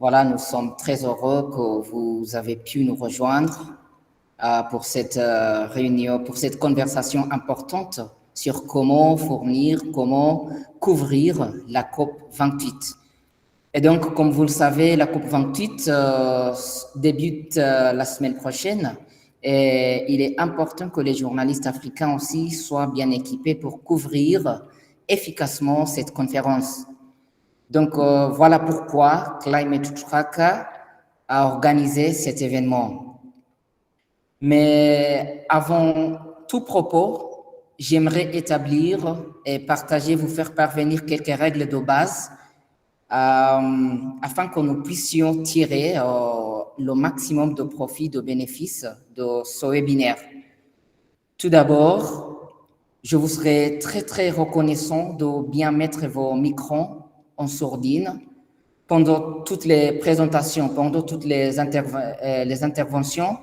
Voilà, nous sommes très heureux que vous avez pu nous rejoindre pour cette réunion, pour cette conversation importante sur comment fournir, comment couvrir la COP 28. Et donc, comme vous le savez, la COP 28 débute la semaine prochaine et il est important que les journalistes africains aussi soient bien équipés pour couvrir efficacement cette conférence. Donc, voilà pourquoi Climate Tracker a organisé cet événement. Mais avant tout propos, j'aimerais établir et partager, vous faire parvenir quelques règles de base afin que nous puissions tirer le maximum de profit, de bénéfices de ce webinaire. Tout d'abord, je vous serai très reconnaissant de bien mettre vos micros en sourdine pendant toutes les présentations, pendant toutes les interventions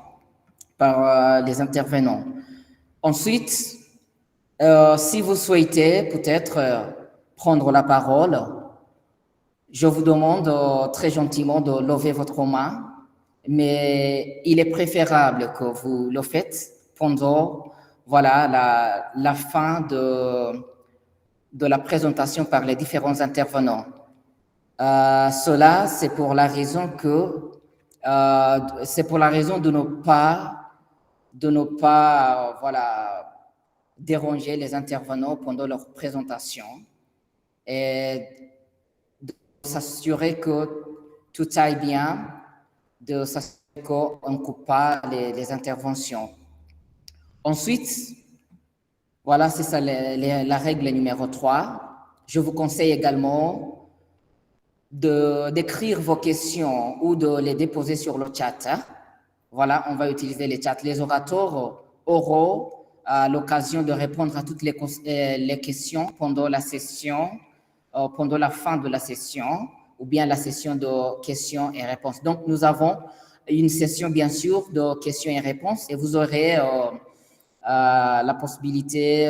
par les intervenants. Ensuite, si vous souhaitez peut-être prendre la parole, je vous demande très gentiment de lever votre main, mais il est préférable que vous le faites pendant la fin de la présentation par les différents intervenants. Cela, c'est pour la raison de ne pas déranger les intervenants pendant leur présentation et de s'assurer que tout aille bien, de s'assurer qu'on ne coupe pas les interventions. Ensuite, voilà, c'est ça la règle numéro 3. Je vous conseille également d'écrire vos questions ou de les déposer sur le chat. Voilà, on va utiliser les chats. Les orateurs auront l'occasion de répondre à toutes les questions pendant la session, pendant la fin de la session, ou bien la session de questions et réponses. Donc, nous avons une session, bien sûr, de questions et réponses, et vous aurez la possibilité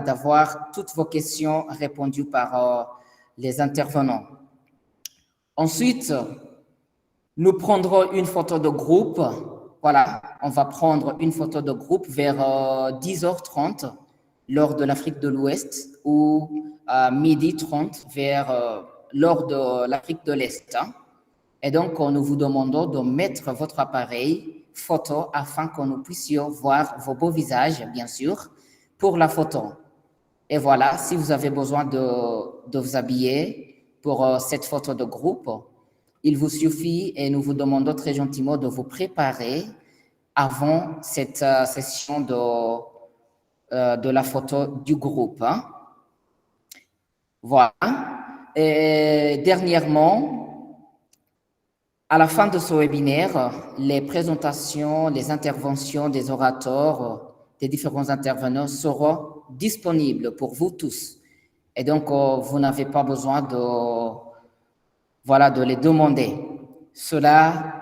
d'avoir toutes vos questions répondues par les intervenants. Ensuite, nous prendrons une photo de groupe. Voilà, on va prendre une photo de groupe vers 10h30 lors de l'Afrique de l'Ouest ou midi 30 lors de l'Afrique de l'Est. Et donc, nous vous demandons de mettre votre appareil photo afin que nous puissions voir vos beaux visages, bien sûr, pour la photo. Et voilà, si vous avez besoin de vous habiller pour cette photo de groupe, il vous suffit et nous vous demandons très gentiment de vous préparer avant cette session de la photo du groupe. Hein. Voilà. Et dernièrement, à la fin de ce webinaire, les présentations, les interventions des orateurs, des différents intervenants seront disponibles pour vous tous. Et donc, vous n'avez pas besoin de les demander. Cela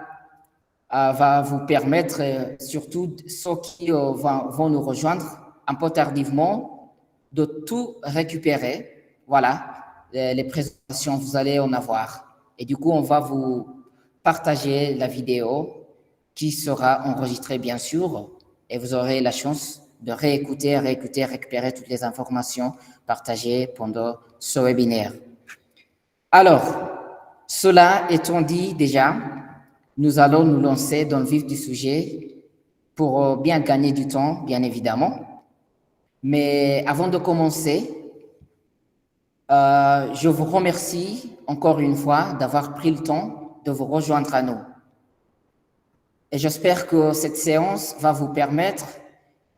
va vous permettre, surtout ceux qui vont nous rejoindre un peu tardivement, de tout récupérer. Voilà, les présentations, vous allez en avoir. Et du coup, on va vous partager la vidéo qui sera enregistrée, bien sûr, et vous aurez la chance de récupérer toutes les informations partagées pendant ce webinaire. Alors, cela étant dit déjà, nous allons nous lancer dans le vif du sujet pour bien gagner du temps, bien évidemment. Mais avant de commencer, je vous remercie encore une fois d'avoir pris le temps de vous rejoindre à nous. Et j'espère que cette séance va vous permettre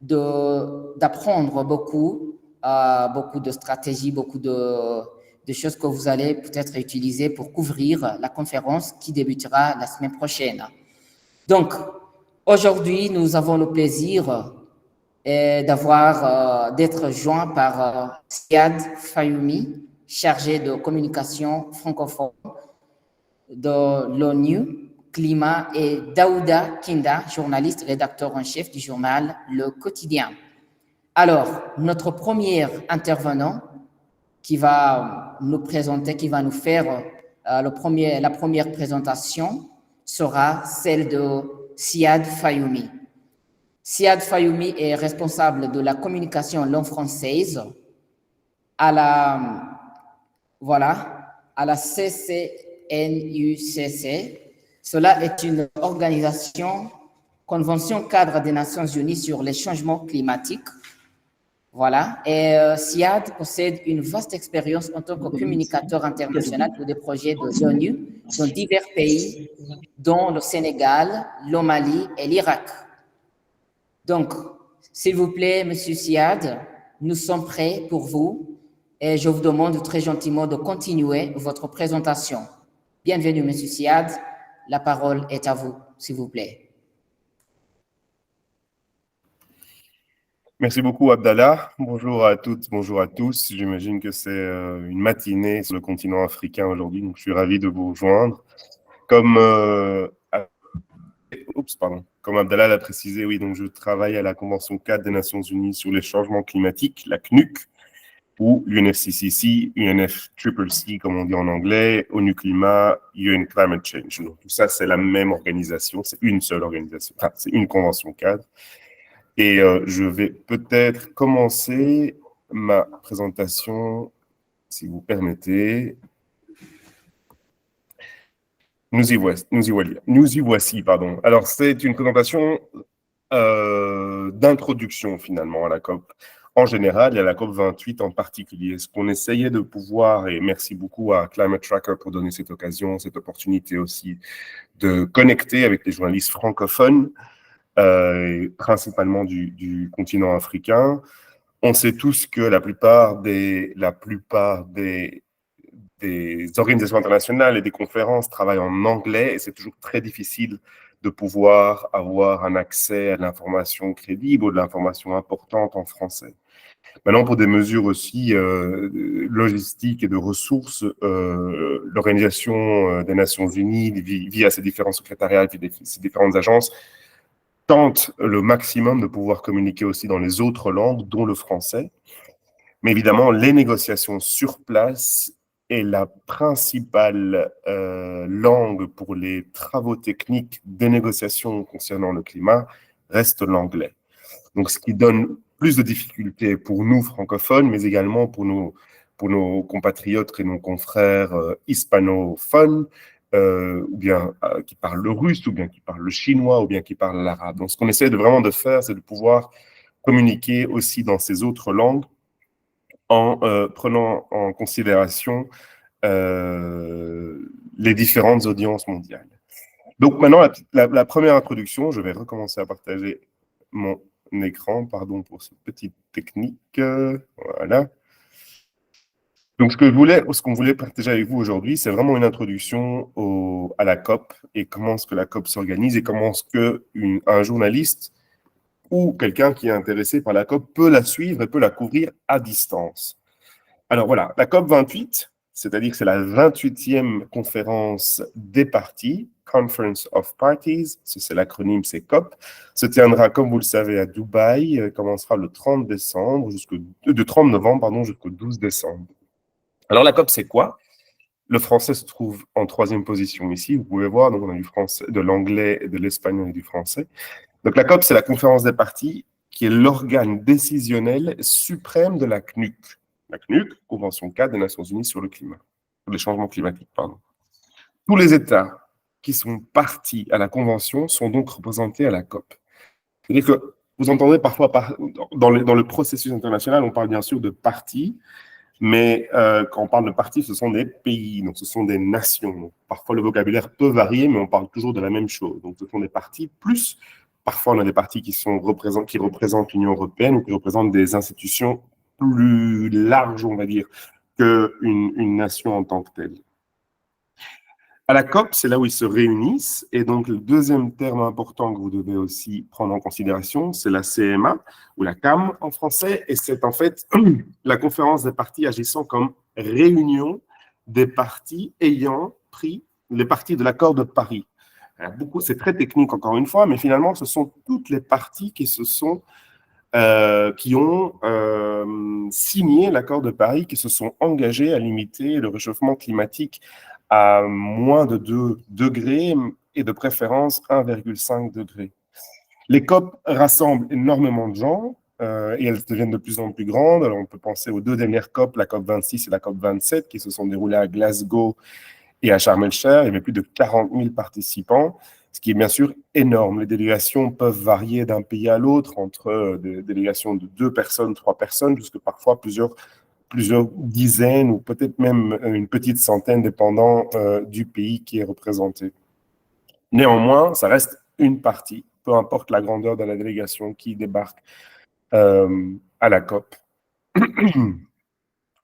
d'apprendre beaucoup de stratégies, beaucoup de choses que vous allez peut-être utiliser pour couvrir la conférence qui débutera la semaine prochaine. Donc, aujourd'hui, nous avons le plaisir d'être joints par Siad Fayoumi, chargé de communication francophone de l'ONU Climat, et Daouda Kinda, journaliste, rédacteur en chef du journal Le Quotidien. Alors, notre premier intervenant qui va nous présenter, qui va nous faire la première présentation sera celle de Siad Fayoumi. Siad Fayoumi est responsable de la communication langue française à la CCNUCC. Cela est une organisation, Convention cadre des Nations Unies sur les changements climatiques. Voilà. Et Siad possède une vaste expérience en tant que communicateur international pour des projets de l'ONU dans divers pays, dont le Sénégal, le Mali et l'Irak. Donc, s'il vous plaît, Monsieur Siad, nous sommes prêts pour vous et je vous demande très gentiment de continuer votre présentation. Bienvenue, Monsieur Siad. La parole est à vous, s'il vous plaît. Merci beaucoup, Abdallah. Bonjour à toutes, bonjour à tous. J'imagine que c'est une matinée sur le continent africain aujourd'hui, donc je suis ravi de vous rejoindre. Comme Abdallah l'a précisé, oui, donc je travaille à la Convention cadre des Nations Unies sur les changements climatiques, la CNUC, ou l'UNFCCC, UNFCCC, comme on dit en anglais, ONU Climat, UN Climate Change. Donc tout ça, c'est la même organisation, c'est une seule organisation, enfin, c'est une convention cadre. Et je vais peut-être commencer ma présentation, si vous permettez. Nous y voici. Alors, c'est une présentation d'introduction, finalement, à la COP en général et à la COP 28 en particulier. Ce qu'on essayait de pouvoir, et merci beaucoup à Climate Tracker pour donner cette occasion, cette opportunité aussi de connecter avec les journalistes francophones, principalement du continent africain. On sait tous que la plupart des organisations internationales et des conférences travaillent en anglais et c'est toujours très difficile de pouvoir avoir un accès à l'information crédible ou de l'information importante en français. Maintenant, pour des mesures aussi logistiques et de ressources, l'Organisation des Nations Unies, via ses différents secrétariats et ses différentes agences, tente le maximum de pouvoir communiquer aussi dans les autres langues, dont le français. Mais évidemment, les négociations sur place est la principale langue pour les travaux techniques des négociations concernant le climat reste l'anglais. Donc, ce qui donne plus de difficultés pour nous, francophones, mais également pour nos compatriotes et nos confrères hispanophones, ou bien qui parlent le russe, ou bien qui parlent le chinois, ou bien qui parlent l'arabe. Donc, ce qu'on essaie vraiment de faire, c'est de pouvoir communiquer aussi dans ces autres langues en prenant en considération les différentes audiences mondiales. Donc, maintenant, la première introduction, je vais recommencer à partager mon écran, pardon pour cette petite technique. Voilà. Donc, ce qu'on voulait partager avec vous aujourd'hui, c'est vraiment une introduction à la COP et comment est-ce que la COP s'organise et comment est-ce qu'un journaliste ou quelqu'un qui est intéressé par la COP peut la suivre et peut la couvrir à distance. Alors voilà, la COP 28, c'est-à-dire que c'est la 28e conférence des parties, Conference of Parties, c'est l'acronyme, c'est COP, se tiendra, comme vous le savez, à Dubaï, commencera le 30 novembre jusqu'au 12 décembre. Alors, la COP, c'est quoi? Le français se trouve en 3e position ici. Vous pouvez voir, donc on a du français, de l'anglais, de l'espagnol et du français. Donc, la COP, c'est la conférence des parties qui est l'organe décisionnel suprême de la CNUC. La CNUC, Convention cadre des Nations Unies sur le climat, sur les changements climatiques, pardon. Tous les États qui sont partis à la Convention sont donc représentés à la COP. C'est-à-dire que vous entendez parfois, dans le processus international, on parle bien sûr de parties, mais quand on parle de parties, ce sont des pays, donc ce sont des nations. Donc, parfois, le vocabulaire peut varier, mais on parle toujours de la même chose. Donc, ce sont des parties, plus parfois, on a des parties qui représentent l'Union européenne ou qui représentent des institutions plus larges, on va dire, qu'une nation en tant que telle. À la COP, c'est là où ils se réunissent. Et donc, le deuxième terme important que vous devez aussi prendre en considération, c'est la CMA, ou la CAM en français. Et c'est en fait la conférence des parties agissant comme réunion des parties ayant pris les parties de l'accord de Paris. C'est très technique, encore une fois, mais finalement, ce sont toutes les parties qui ont signé l'accord de Paris, qui se sont engagées à limiter le réchauffement climatique à moins de 2 degrés et de préférence 1,5 degré. Les COP rassemblent énormément de gens et elles deviennent de plus en plus grandes. Alors, on peut penser aux deux dernières COP, la COP 26 et la COP 27, qui se sont déroulées à Glasgow et à Sharm el-Sheikh. Il y avait plus de 40 000 participants, ce qui est bien sûr énorme. Les délégations peuvent varier d'un pays à l'autre, entre des délégations de 2 personnes, 3 personnes, jusqu'à parfois plusieurs dizaines ou peut-être même une petite centaine, dépendant du pays qui est représenté. Néanmoins, ça reste une partie, peu importe la grandeur de la délégation qui débarque à la COP.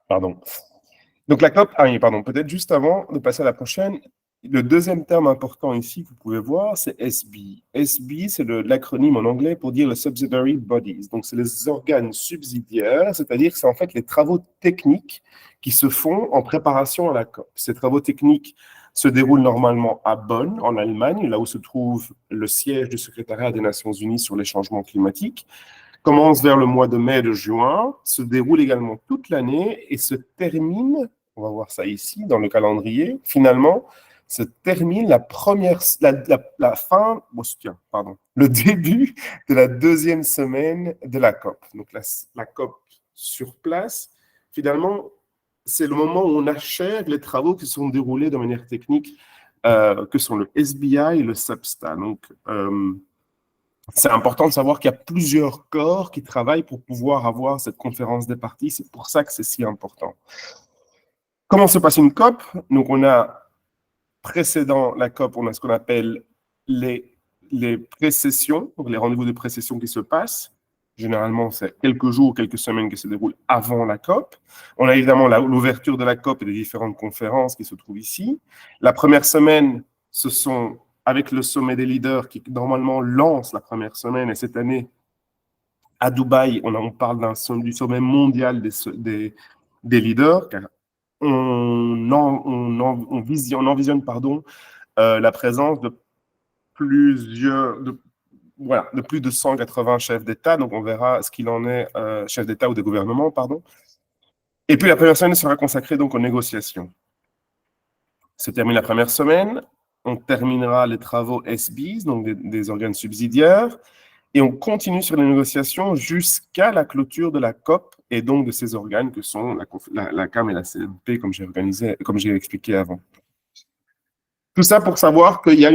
Pardon. Donc la COP, pardon, peut-être juste avant de passer à la prochaine, le deuxième terme important ici que vous pouvez voir, c'est SB. SB, c'est l'acronyme en anglais pour dire le Subsidiary Bodies. Donc c'est les organes subsidiaires, c'est-à-dire que c'est en fait les travaux techniques qui se font en préparation à la COP. Ces travaux techniques se déroulent normalement à Bonn, en Allemagne, là où se trouve le siège du secrétariat des Nations Unies sur les changements climatiques, commence vers le mois de mai et de juin, se déroule également toute l'année et se termine, on va voir ça ici dans le calendrier, finalement, se termine le début de la deuxième semaine de la COP. Donc la COP sur place, finalement, c'est le moment où on achève les travaux qui sont déroulés de manière technique, que sont le SBI et le SUBSTA. Donc, c'est important de savoir qu'il y a plusieurs corps qui travaillent pour pouvoir avoir cette conférence des parties. C'est pour ça que c'est si important. Comment se passe une COP? Donc, on a précédant la COP, on a ce qu'on appelle les pré-sessions, donc les rendez-vous de pré-session qui se passent. Généralement, c'est quelques jours, quelques semaines qui se déroulent avant la COP. On a évidemment l'ouverture de la COP et des différentes conférences qui se trouvent ici. La première semaine, ce sont avec le sommet des leaders qui normalement lance la première semaine. Et cette année, à Dubaï, on parle du sommet mondial des leaders, car on envisionne la présence de plus de 180 chefs d'État. Donc, on verra ce qu'il en est, chefs d'État ou de gouvernement, pardon. Et puis, la première semaine sera consacrée donc aux négociations. Se termine la première semaine. On terminera les travaux SBs, donc des organes subsidiaires, et on continue sur les négociations jusqu'à la clôture de la COP et donc de ces organes que sont la CAM et la CMP, comme j'ai expliqué avant. Tout ça pour savoir qu'il y a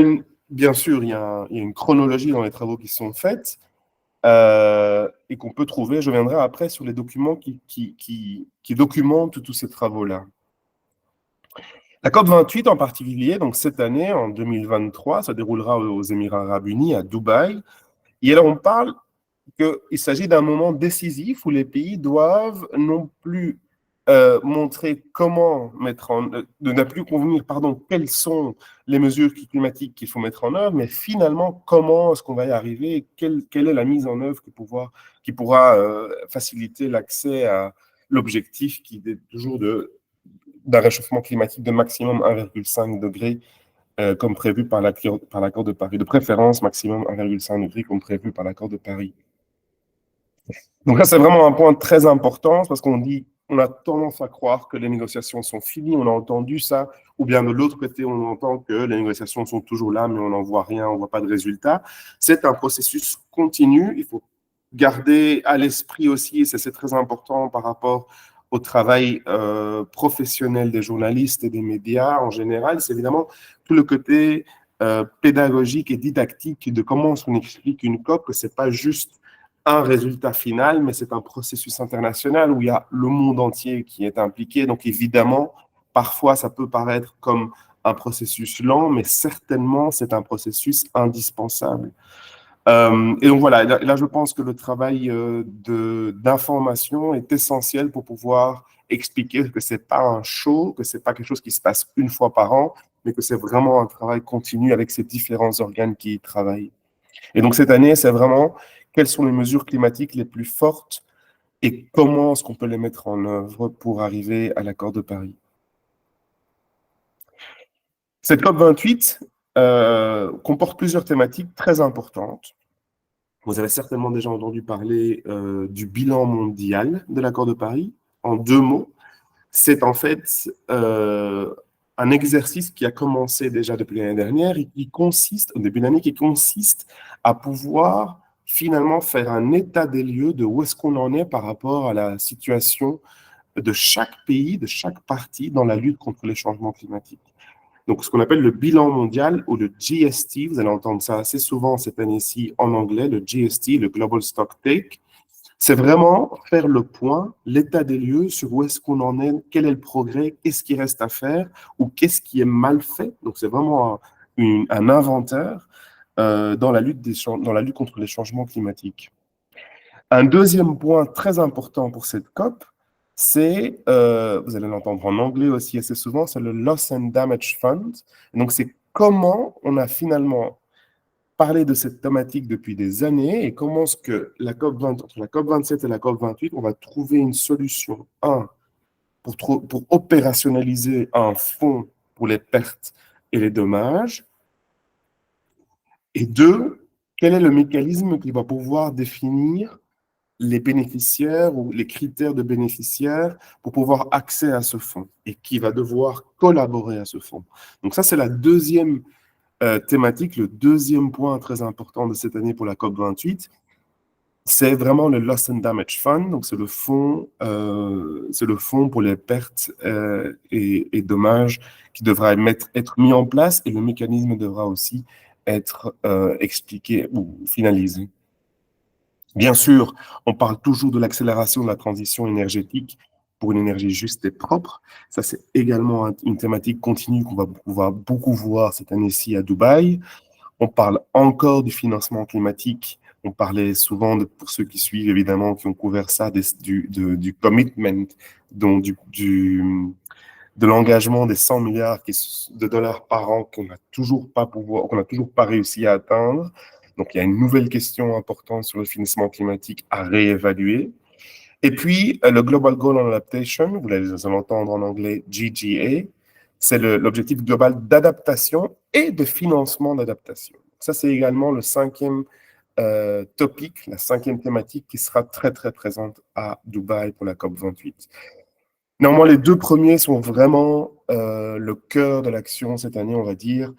bien sûr, il y a une chronologie dans les travaux qui sont faits et qu'on peut trouver, je viendrai après, sur les documents qui documentent tous ces travaux-là. La COP 28 en particulier, donc cette année, en 2023, ça déroulera aux Émirats Arabes Unis, à Dubaï. Et alors, on parle qu'il s'agit d'un moment décisif où les pays doivent non plus montrer comment ne plus convenir, quelles sont les mesures climatiques qu'il faut mettre en œuvre, mais finalement, comment est-ce qu'on va y arriver et quelle est la mise en œuvre qui pourra faciliter l'accès à l'objectif qui est toujours d'un réchauffement climatique de maximum 1,5 degré, comme prévu par l'accord de Paris. De préférence, maximum 1,5 degré, comme prévu par l'accord de Paris. Donc là, c'est vraiment un point très important, parce qu'on a tendance à croire que les négociations sont finies, on a entendu ça, ou bien de l'autre côté, on entend que les négociations sont toujours là, mais on n'en voit rien, on ne voit pas de résultat. C'est un processus continu, il faut garder à l'esprit aussi, et c'est très important par rapport au travail professionnel des journalistes et des médias en général, c'est évidemment tout le côté pédagogique et didactique de comment on explique une COP, que ce n'est pas juste un résultat final, mais c'est un processus international où il y a le monde entier qui est impliqué. Donc évidemment, parfois ça peut paraître comme un processus lent, mais certainement c'est un processus indispensable. Et donc voilà, là je pense que le travail d'information est essentiel pour pouvoir expliquer que ce n'est pas un show, que ce n'est pas quelque chose qui se passe une fois par an, mais que c'est vraiment un travail continu avec ces différents organes qui y travaillent. Et donc cette année, c'est vraiment quelles sont les mesures climatiques les plus fortes et comment est-ce qu'on peut les mettre en œuvre pour arriver à l'accord de Paris. Cette COP28 comporte plusieurs thématiques très importantes. Vous avez certainement déjà entendu parler du bilan mondial de l'accord de Paris. En 2 mots, c'est en fait un exercice qui a commencé déjà depuis l'année dernière et qui consiste, au début de l'année, qui consiste à pouvoir finalement faire un état des lieux de où est-ce qu'on en est par rapport à la situation de chaque pays, de chaque partie dans la lutte contre les changements climatiques. Donc, ce qu'on appelle le bilan mondial ou le GST, vous allez entendre ça assez souvent cette année-ci en anglais, le GST, le Global Stock Take, c'est vraiment faire le point, l'état des lieux sur où est-ce qu'on en est, quel est le progrès, qu'est-ce qui reste à faire ou qu'est-ce qui est mal fait. Donc, c'est vraiment un inventaire dans la lutte contre les changements climatiques. Un deuxième point très important pour cette COP, c'est, vous allez l'entendre en anglais aussi assez souvent, c'est le Loss and Damage Fund. Donc, c'est comment on a finalement parlé de cette thématique depuis des années et comment est-ce que entre la COP 27 et la COP 28, on va trouver une solution, pour opérationnaliser un fonds pour les pertes et les dommages, et deux, quel est le mécanisme qui va pouvoir définir les bénéficiaires ou les critères de bénéficiaires pour pouvoir accéder à ce fonds et qui va devoir collaborer à ce fonds. Donc ça, c'est la deuxième thématique, le deuxième point très important de cette année pour la COP28. C'est vraiment le Loss and Damage Fund, donc c'est le fonds pour les pertes et dommages qui devra être mis en place et le mécanisme devra aussi être expliqué ou finalisé. Bien sûr, on parle toujours de l'accélération de la transition énergétique pour une énergie juste et propre. Ça, c'est également une thématique continue qu'on va beaucoup voir cette année-ci à Dubaï. On parle encore du financement climatique. On parlait souvent, pour ceux qui suivent évidemment, qui ont couvert ça, du commitment, donc de l'engagement des 100 milliards de dollars par an qu'on n'a toujours pas réussi à atteindre. Donc, il y a une nouvelle question importante sur le financement climatique à réévaluer. Et puis, le Global Goal on Adaptation, vous allez l'entendre en anglais GGA, c'est l'objectif global d'adaptation et de financement d'adaptation. Ça, c'est également le cinquième topic, la cinquième thématique qui sera très, très présente à Dubaï pour la COP28. Néanmoins, les deux premiers sont vraiment le cœur de l'action cette année, on va dire,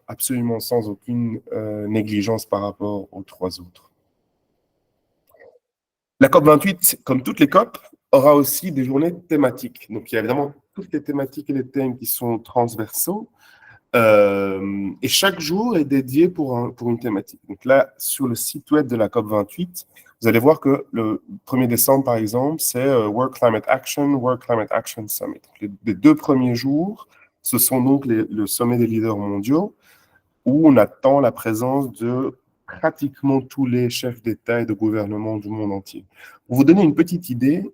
absolument sans aucune négligence par rapport aux trois autres. La COP28, comme toutes les COP, aura aussi des journées thématiques. Donc, il y a évidemment toutes les thématiques et les thèmes qui sont transversaux. Et chaque jour est dédié pour une thématique. Donc là, sur le site web de la COP28, vous allez voir que le 1er décembre, par exemple, c'est World Climate Action Summit. Les deux premiers jours, ce sont donc le sommet des leaders mondiaux, où on attend la présence de pratiquement tous les chefs d'État et de gouvernement du monde entier. Pour vous donner une petite idée,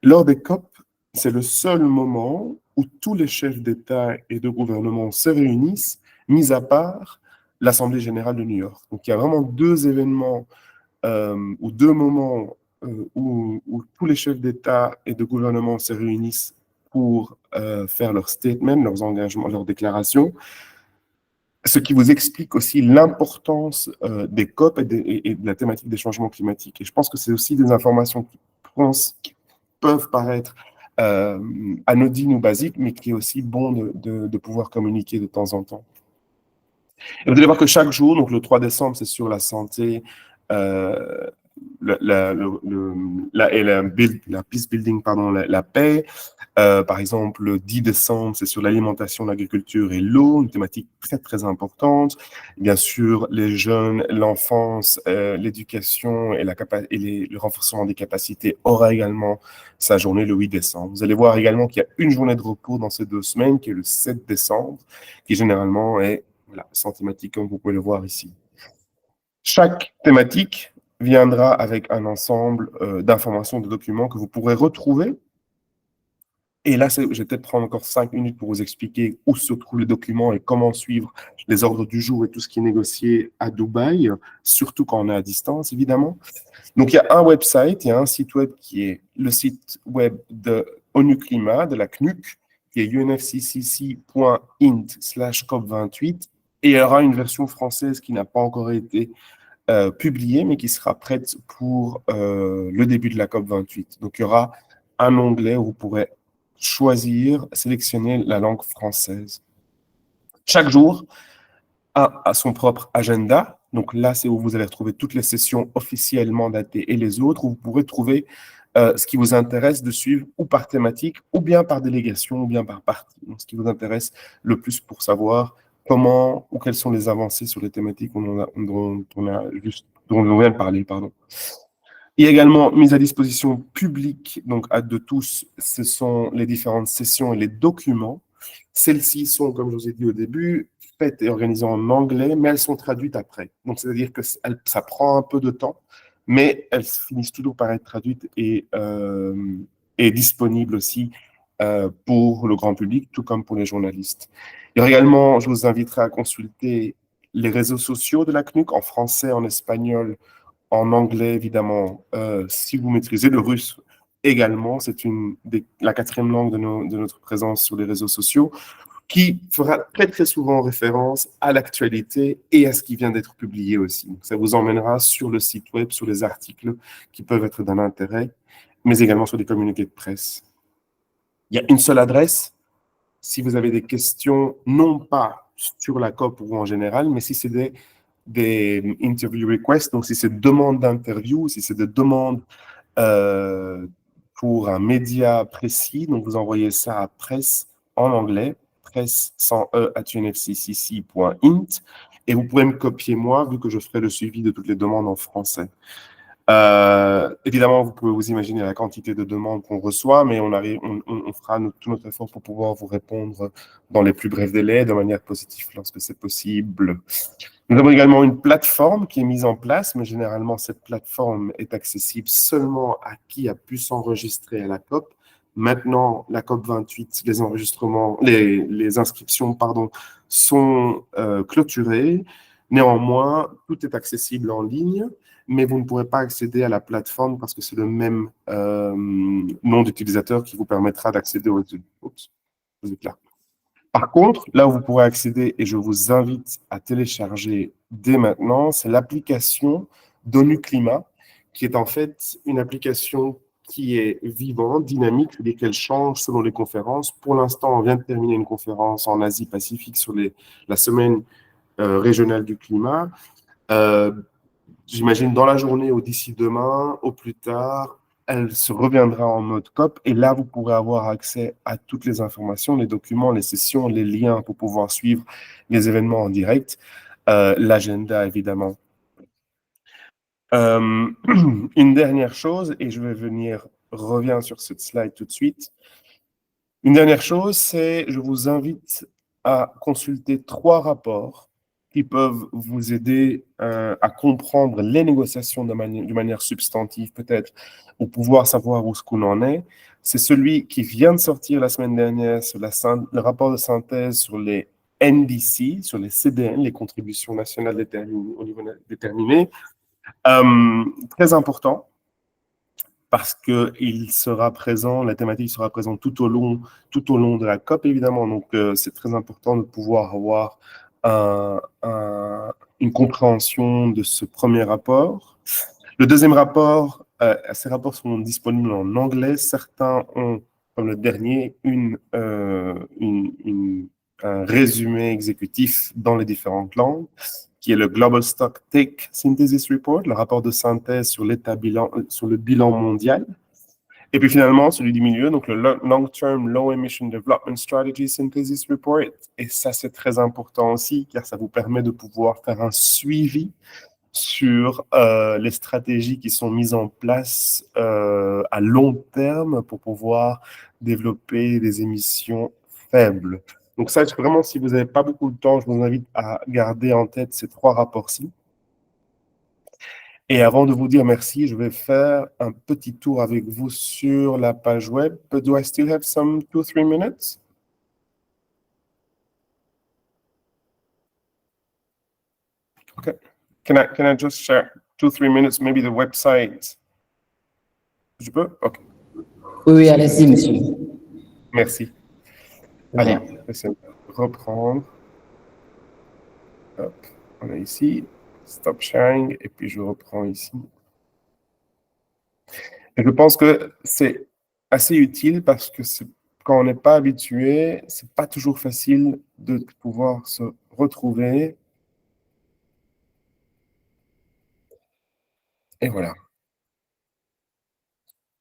lors des COP, c'est le seul moment où tous les chefs d'État et de gouvernement se réunissent, mis à part l'Assemblée générale de New York. Donc il y a vraiment deux événements ou deux moments où tous les chefs d'État et de gouvernement se réunissent pour faire leurs statements, leurs engagements, leurs déclarations. Ce qui vous explique aussi l'importance des COP et de la thématique des changements climatiques. Et je pense que c'est aussi des informations qui peuvent paraître anodines ou basiques, mais qui est aussi bon de pouvoir communiquer de temps en temps. Et vous allez voir que chaque jour, donc le 3 décembre, c'est sur la santé, la peace building, pardon, la paix. Par exemple, le 10 décembre, c'est sur l'alimentation, l'agriculture et l'eau, une thématique très, très importante. Bien sûr, les jeunes, l'enfance, l'éducation et le renforcement des capacités aura également sa journée le 8 décembre. Vous allez voir également qu'il y a une journée de repos dans ces 2 semaines, qui est le 7 décembre, qui généralement est sans thématique, comme vous pouvez le voir ici. Chaque thématique viendra avec un ensemble d'informations, de documents que vous pourrez retrouver. Et là, je vais peut-être prendre encore 5 minutes pour vous expliquer où se trouvent les documents et comment suivre les ordres du jour et tout ce qui est négocié à Dubaï, surtout quand on est à distance, évidemment. Donc, il y a un website, il y a un site web qui est le site web de ONU Climat, de la CNUC, qui est unfccc.int/COP28. Et il y aura une version française qui n'a pas encore été publiée, mais qui sera prête pour le début de la COP28. Donc, il y aura un onglet où vous pourrez choisir, sélectionner la langue française. Chaque jour a son propre agenda. Donc là, c'est où vous allez retrouver toutes les sessions officiellement datées et les autres, où vous pourrez trouver ce qui vous intéresse de suivre ou par thématique, ou bien par délégation, ou bien par partie. Donc, ce qui vous intéresse le plus pour savoir comment ou quelles sont les avancées sur les thématiques dont on vient de parler. Pardon. Il y a également mise à disposition publique, donc à de tous, ce sont les différentes sessions et les documents. Celles-ci sont, comme je vous ai dit au début, faites et organisées en anglais, mais elles sont traduites après. Donc, c'est-à-dire que ça prend un peu de temps, mais elles finissent toujours par être traduites et disponibles aussi pour le grand public, tout comme pour les journalistes. Il y aura également, je vous inviterai à consulter les réseaux sociaux de la CNUC en français, en espagnol, en anglais, évidemment. Si vous maîtrisez le russe également, c'est la quatrième langue de notre présence sur les réseaux sociaux, qui fera très, très souvent référence à l'actualité et à ce qui vient d'être publié aussi. Donc, ça vous emmènera sur le site web, sur les articles qui peuvent être d'un intérêt, mais également sur des communiqués de presse. Il y a une seule adresse. Si vous avez des questions, non pas sur la COP ou en général, mais si c'est des interview requests, donc si c'est demande d'interview, si c'est des demandes pour un média précis, donc vous envoyez ça à presse en anglais, presse sans e @unfccc.int, et vous pourrez me copier moi, vu que je ferai le suivi de toutes les demandes en français. Évidemment, vous pouvez vous imaginer la quantité de demandes qu'on reçoit, mais on fera tout notre effort pour pouvoir vous répondre dans les plus brefs délais, de manière positive lorsque c'est possible. Nous avons également une plateforme qui est mise en place, mais généralement, cette plateforme est accessible seulement à qui a pu s'enregistrer à la COP. Maintenant, la COP 28, les inscriptions, sont clôturées. Néanmoins, tout est accessible en ligne, mais vous ne pourrez pas accéder à la plateforme parce que c'est le même nom d'utilisateur qui vous permettra d'accéder aux... Oups, vous êtes là. Par contre, là où vous pourrez accéder, et je vous invite à télécharger dès maintenant, c'est l'application d'ONU Climat, qui est en fait une application qui est vivante, dynamique, et qu'elle change selon les conférences. Pour l'instant, on vient de terminer une conférence en Asie-Pacifique sur la semaine régionale du climat. J'imagine dans la journée ou d'ici demain, au plus tard, elle se reviendra en mode COP et là, vous pourrez avoir accès à toutes les informations, les documents, les sessions, les liens pour pouvoir suivre les événements en direct, l'agenda évidemment. Une dernière chose, et je vais reviens sur cette slide tout de suite. Une dernière chose, c'est je vous invite à consulter 3 rapports qui peuvent vous aider à comprendre les négociations de manière substantive peut-être, ou pouvoir savoir où ce qu'on en est. C'est celui qui vient de sortir la semaine dernière sur le rapport de synthèse sur les NDC, sur les CDN, les contributions nationales au niveau déterminé. Très important, parce qu'il sera présent, la thématique sera présente tout au long de la COP, évidemment. Donc, c'est très important de pouvoir avoir une compréhension de ce premier rapport. Le deuxième rapport, ces rapports sont disponibles en anglais. Certains ont, comme le dernier, un résumé exécutif dans les différentes langues, qui est le Global Stock Take Synthesis Report, le rapport de synthèse sur sur le bilan mondial. Et puis finalement, celui du milieu, donc le Long-Term Low Emission Development Strategy Synthesis Report. Et ça, c'est très important aussi, car ça vous permet de pouvoir faire un suivi sur les stratégies qui sont mises en place à long terme pour pouvoir développer des émissions faibles. Donc ça, vraiment, si vous n'avez pas beaucoup de temps, je vous invite à garder en tête ces 3 rapports-ci. Et avant de vous dire merci, je vais faire un petit tour avec vous sur la page web. Do I still have some 2-3 minutes? Okay. Can I just share 2-3 minutes, maybe the website? Je peux? OK. Oui, allez-y, monsieur. Merci. Allez, laissez-moi reprendre. Hop, on est ici. Stop sharing. Et puis, je reprends ici. Et je pense que c'est assez utile parce que c'est quand on n'est pas habitué, c'est pas toujours facile de pouvoir se retrouver. Et voilà.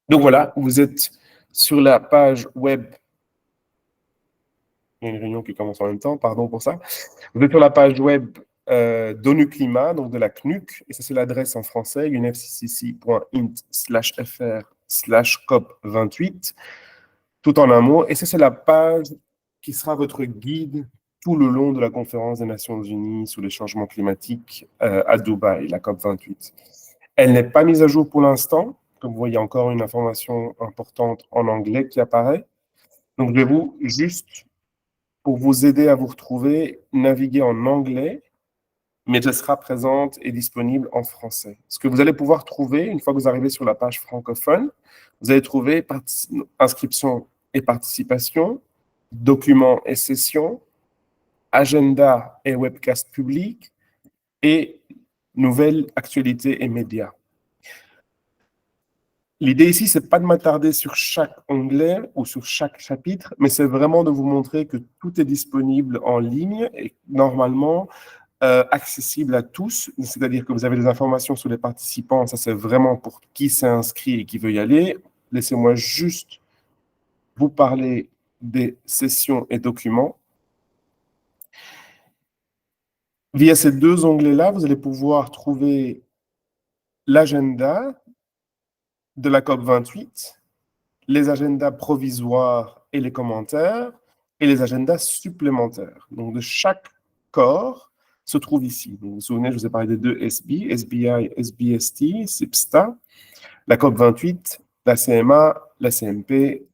Donc voilà, vous êtes sur la page web. Il y a une réunion qui commence en même temps, pardon pour ça. Vous êtes sur la page web d'ONU Climat, donc de la CNUC, et ça c'est l'adresse en français, unfccc.int/fr/COP28, tout en un mot. Et ça c'est la page qui sera votre guide tout le long de la conférence des Nations Unies sur les changements climatiques à Dubaï, la COP28. Elle n'est pas mise à jour pour l'instant. Comme vous voyez, encore une information importante en anglais qui apparaît. Donc, je vais vous juste, pour vous aider à vous retrouver, naviguer en anglais, mais elle sera présente et disponible en français. Ce que vous allez pouvoir trouver, une fois que vous arrivez sur la page francophone, vous allez trouver inscription et participation, documents et sessions, agenda et webcast public, et nouvelles, actualités et médias. L'idée ici, c'est pas de m'attarder sur chaque onglet ou sur chaque chapitre, mais c'est vraiment de vous montrer que tout est disponible en ligne et normalement accessible à tous. C'est-à-dire que vous avez des informations sur les participants, ça c'est vraiment pour qui s'est inscrit et qui veut y aller. Laissez-moi juste vous parler des sessions et documents. Via ces deux onglets-là, vous allez pouvoir trouver l'agenda de la COP28, les agendas provisoires et les commentaires, et les agendas supplémentaires. Donc, de chaque corps se trouve ici. Donc, vous vous souvenez, je vous ai parlé des deux SB, SBI, SBST, SIPSTA, la COP28, la CMA, la CMP,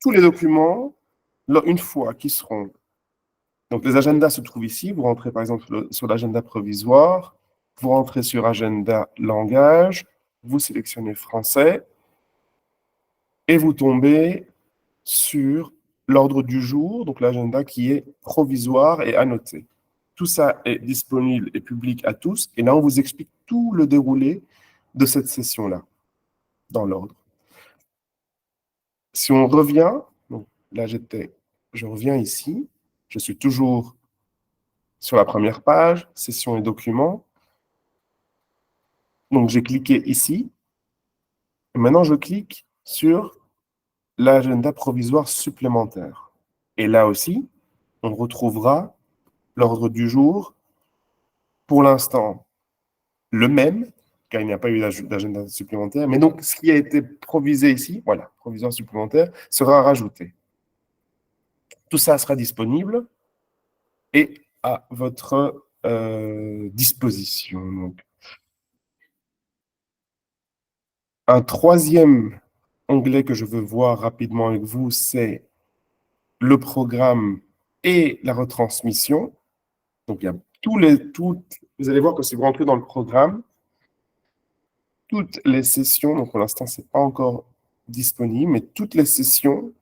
tous les documents, une fois qu'ils seront. Donc, les agendas se trouvent ici. Vous rentrez, par exemple, sur l'agenda provisoire, vous rentrez sur agenda langage, vous sélectionnez français, et vous tombez sur l'ordre du jour, donc l'agenda qui est provisoire et annoté. Tout ça est disponible et public à tous, et là on vous explique tout le déroulé de cette session-là, dans l'ordre. Si on revient, donc là je reviens ici, je suis toujours sur la première page, session et documents, donc j'ai cliqué ici, et maintenant je clique sur l'agenda provisoire supplémentaire. Et là aussi, on retrouvera l'ordre du jour, pour l'instant, le même, car il n'y a pas eu d'agenda supplémentaire, mais donc ce qui a été provisé ici, voilà, provisoire supplémentaire, sera rajouté. Tout ça sera disponible et à votre disposition. Donc. Un troisième onglet que je veux voir rapidement avec vous, c'est le programme et la retransmission. Donc, il y a vous allez voir que si vous rentrez dans le programme, toutes les sessions, donc pour l'instant, ce n'est pas encore disponible, mais toutes les sessions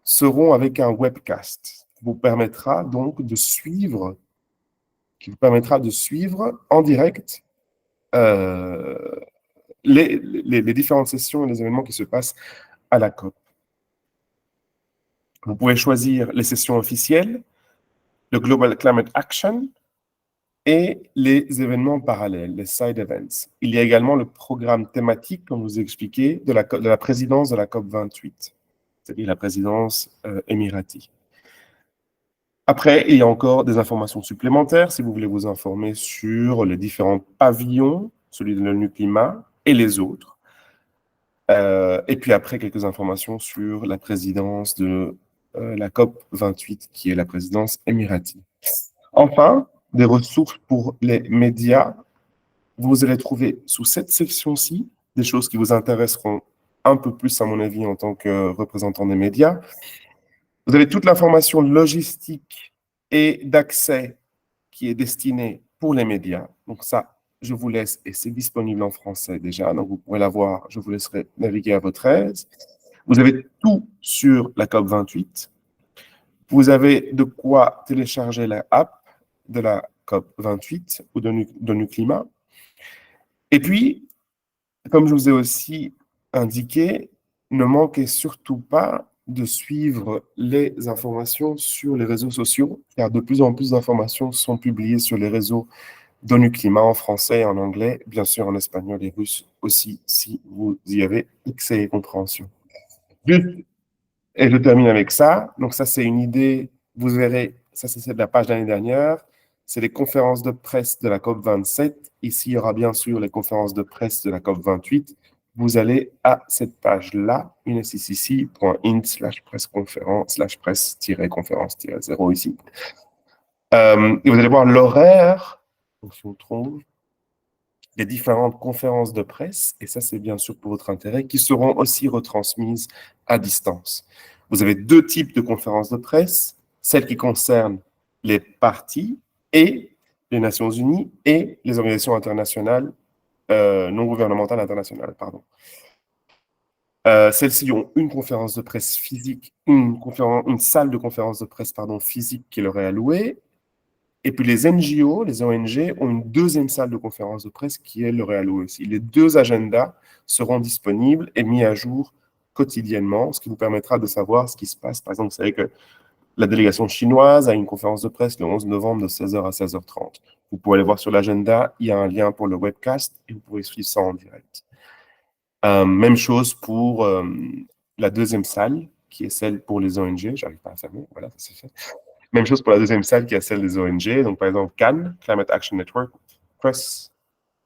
seront avec un webcast qui vous permettra donc de suivre, en direct les différentes sessions et les événements qui se passent à la COP. Vous pouvez choisir les sessions officielles, le Global Climate Action et les événements parallèles, les side events. Il y a également le programme thématique, comme je vous ai expliqué, de la présidence de la COP28, c'est-à-dire la présidence émirati. Après, il y a encore des informations supplémentaires si vous voulez vous informer sur les différents pavillons, celui de l'ONU Climat et les autres. Et puis après, quelques informations sur la présidence de la COP28, qui est la présidence émirati. Enfin, des ressources pour les médias. Vous allez trouver sous cette section-ci des choses qui vous intéresseront un peu plus, à mon avis, en tant que représentant des médias. Vous avez toute l'information logistique et d'accès qui est destinée pour les médias. Donc ça, je vous laisse, et c'est disponible en français déjà, donc vous pourrez la voir, je vous laisserai naviguer à votre aise. Vous avez tout sur la COP28. Vous avez de quoi télécharger la app de la COP28 ou d'ONU Climat. Et puis, comme je vous ai aussi indiqué, ne manquez surtout pas de suivre les informations sur les réseaux sociaux, car de plus en plus d'informations sont publiées sur les réseaux d'ONU Climat en français et en anglais, bien sûr en espagnol et russe aussi, si vous y avez accès et compréhension. Et je termine avec ça. Donc ça, c'est une idée, vous verrez, ça c'est de la page de l'année dernière, c'est les conférences de presse de la COP27. Ici, il y aura bien sûr les conférences de presse de la COP28. Vous allez à cette page-là, unscc.int/presse-conférence/presse-conférence-0 ici. Et vous allez voir l'horaire, si on trouve, des différentes conférences de presse, et ça c'est bien sûr pour votre intérêt, qui seront aussi retransmises à distance. Vous avez deux types de conférences de presse, celles qui concernent les partis et les Nations Unies et les organisations internationales, non gouvernementales internationales, pardon. Celles-ci ont une conférence de presse physique, une salle de conférence de presse physique qui leur est allouée. Et puis les NGO, les ONG, ont une deuxième salle de conférence de presse qui est leur est allouée aussi. Les deux agendas seront disponibles et mis à jour quotidiennement, ce qui vous permettra de savoir ce qui se passe. Par exemple, vous savez que la délégation chinoise a une conférence de presse le 11 novembre de 16h à 16h30. Vous pouvez aller voir sur l'agenda, il y a un lien pour le webcast et vous pouvez suivre ça en direct. Même chose pour la deuxième salle, qui est celle pour les ONG. J'arrive pas à fermer, voilà, ça c'est fait. Même chose pour la deuxième salle qui est celle des ONG. Donc, par exemple, Cannes, Climate Action Network, Press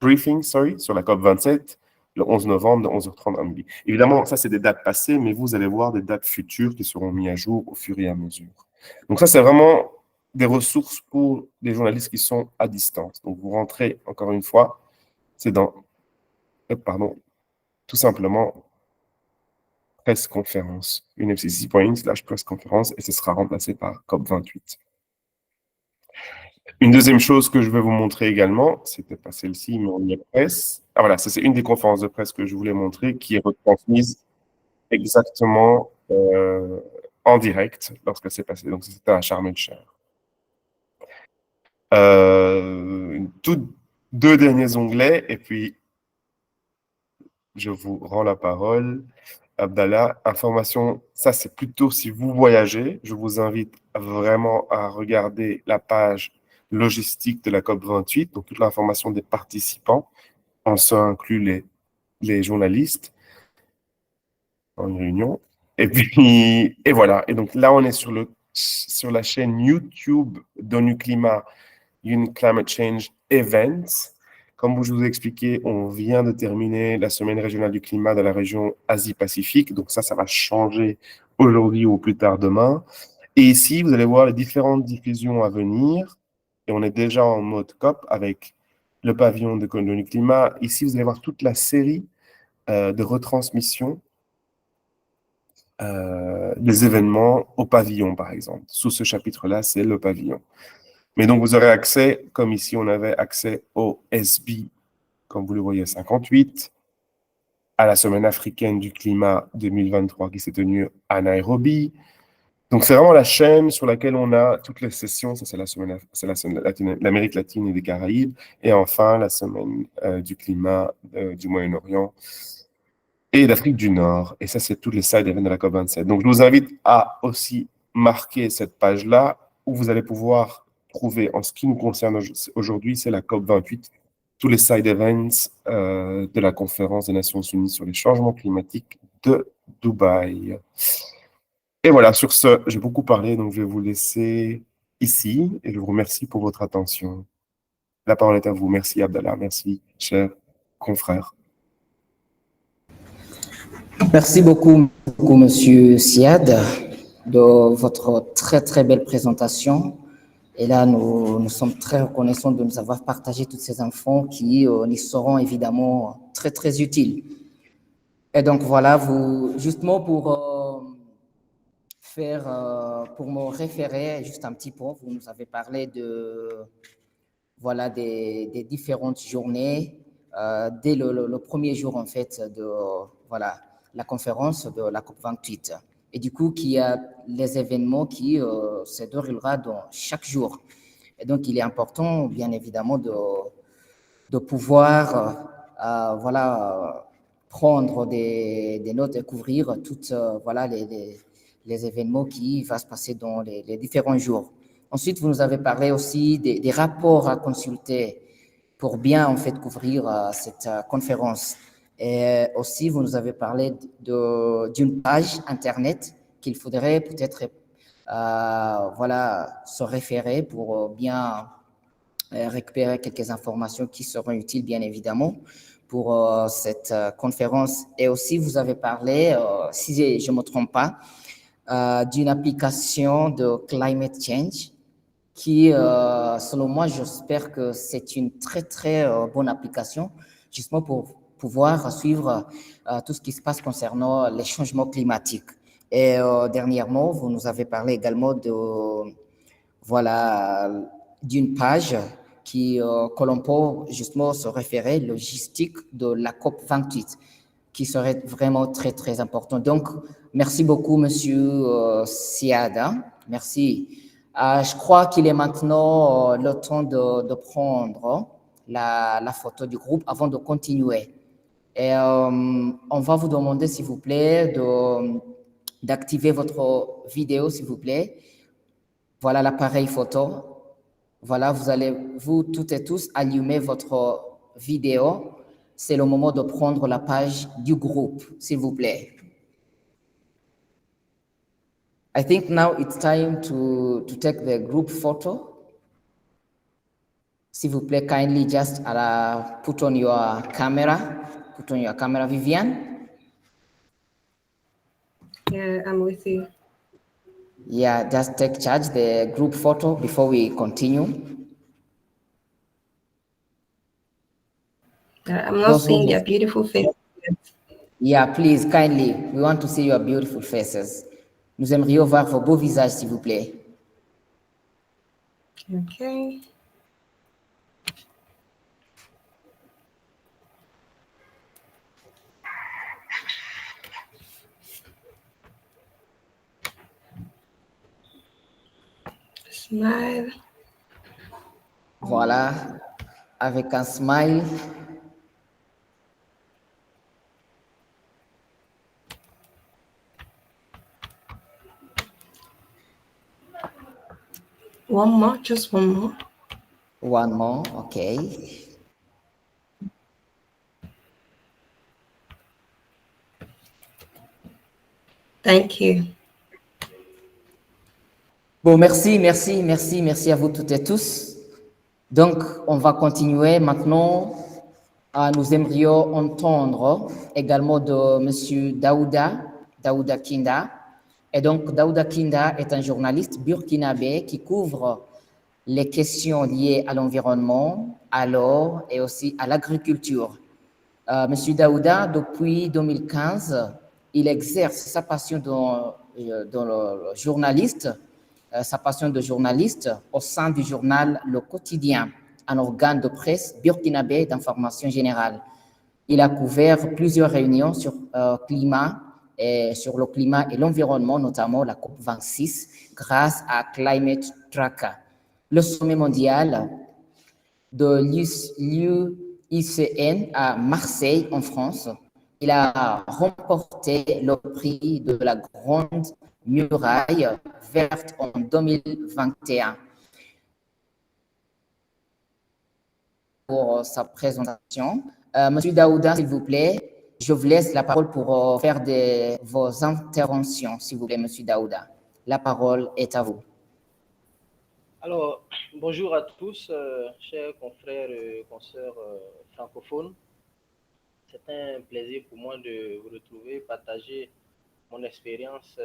Briefing, sur la COP27, le 11 novembre de 11h30 à midi. Évidemment, ça, c'est des dates passées, mais vous allez voir des dates futures qui seront mises à jour au fur et à mesure. Donc, ça, c'est vraiment des ressources pour les journalistes qui sont à distance. Donc, vous rentrez, encore une fois, c'est dans, tout simplement, presse conférence, unfcc.in/presse conférence, et ce sera remplacé par COP28. Une deuxième chose que je vais vous montrer également, c'était pas celle-ci, mais on y est presque. Ah voilà, ça c'est une des conférences de presse que je voulais montrer, qui est retransmise exactement en direct lorsque c'est passé. Donc c'était à Sharm el-Sheikh. Deux derniers onglets, et puis je vous rends la parole. Abdallah, information, ça c'est plutôt si vous voyagez. Je vous invite vraiment à regarder la page logistique de la COP28, donc toute l'information des participants, on se inclut les journalistes en réunion. Et puis, et voilà. Et donc là, on est sur la chaîne YouTube d'ONU Climat, UN Climate Change Events. Comme je vous ai expliqué, on vient de terminer la semaine régionale du climat de la région Asie-Pacifique. Donc ça va changer aujourd'hui ou plus tard demain. Et ici, vous allez voir les différentes diffusions à venir. Et on est déjà en mode COP avec le pavillon de l'ONU Climat. Ici, vous allez voir toute la série de retransmissions des événements au pavillon, par exemple. Sous ce chapitre-là, c'est le pavillon. Mais donc, vous aurez accès, comme ici, on avait accès au SB, comme vous le voyez, 58, à la Semaine africaine du climat 2023 qui s'est tenue à Nairobi. Donc, c'est vraiment la chaîne sur laquelle on a toutes les sessions. Ça, c'est l'Amérique latine et des Caraïbes. Et enfin, la Semaine du climat du Moyen-Orient et d'Afrique du Nord. Et ça, c'est tous les side events de la COP27. Donc, je vous invite à aussi marquer cette page-là où vous allez pouvoir trouver, en ce qui nous concerne aujourd'hui, c'est la COP28, tous les side events de la conférence des Nations Unies sur les changements climatiques de Dubaï. Et voilà, sur ce, j'ai beaucoup parlé, donc je vais vous laisser ici et je vous remercie pour votre attention. La parole est à vous. Merci Abdallah, merci cher confrère. Merci beaucoup, Monsieur Siad, de votre très, très belle présentation. Et là, nous sommes très reconnaissants de nous avoir partagé toutes ces infos qui nous seront évidemment très, très utiles. Et donc, voilà, justement pour me référer juste un petit peu, vous nous avez parlé des différentes journées dès le premier jour, en fait, de la conférence de la COP28. Et du coup, qu'il y a les événements qui se déroulera dans chaque jour. Et donc, il est important, bien évidemment, de pouvoir prendre des notes et couvrir toutes les événements qui vont se passer dans les différents jours. Ensuite, vous nous avez parlé aussi des rapports à consulter pour bien en fait couvrir cette conférence. Et aussi, vous nous avez parlé d'une page Internet qu'il faudrait peut-être voilà, se référer pour bien récupérer quelques informations qui seront utiles, bien évidemment, pour cette conférence. Et aussi, vous avez parlé, si je ne me trompe pas, d'une application de climate change qui, selon moi, j'espère que c'est une très, très bonne application, justement pour pouvoir suivre tout ce qui se passe concernant les changements climatiques. Et dernièrement, vous nous avez parlé également voilà, d'une page que l'on peut justement se référer, logistique de la COP 28, qui serait vraiment très, très important. Donc, merci beaucoup, Monsieur Siada. Merci. Je crois qu'il est maintenant le temps de prendre la photo du groupe avant de continuer. Et on va vous demander, s'il vous plaît, d'activer votre vidéo, s'il vous plaît. Voilà l'appareil photo. Voilà, vous allez, vous toutes et tous, allumer votre vidéo. C'est le moment de prendre la page du groupe, s'il vous plaît. I think now it's time to take the group photo. S'il vous plaît, kindly just put on your camera. Put on your camera, Viviane. Yeah, I'm with you. Yeah, just take charge the group photo before we continue. I'm not seeing their beautiful faces. Yeah, please, kindly, we want to see your beautiful faces. Nous aimerions voir vos beaux visages, s'il vous plaît. Okay. Smile. Voilà, avec un smile. One more, just one more. One more, okay. Thank you. Bon, merci à vous toutes et tous. Donc, on va continuer maintenant. Nous aimerions entendre également de M. Daouda Kinda. Et donc, Daouda Kinda est un journaliste burkinabé qui couvre les questions liées à l'environnement, à l'eau et aussi à l'agriculture. Monsieur Daouda, depuis 2015, il exerce sa passion dans le journaliste, sa passion de journaliste au sein du journal Le Quotidien, un organe de presse burkinabé d'information générale. Il a couvert plusieurs réunions sur sur le climat et l'environnement, notamment la COP26, grâce à Climate Tracker, le sommet mondial de l'UICN à Marseille, en France. Il a remporté le prix de la Grande Muraille Verte en 2021. Pour sa présentation. Monsieur Daouda, s'il vous plaît, je vous laisse la parole pour faire vos interventions, s'il vous plaît, Monsieur Daouda. La parole est à vous. Alors, bonjour à tous, chers confrères et consoeurs francophones. C'est un plaisir pour moi de vous retrouver, partager mon expérience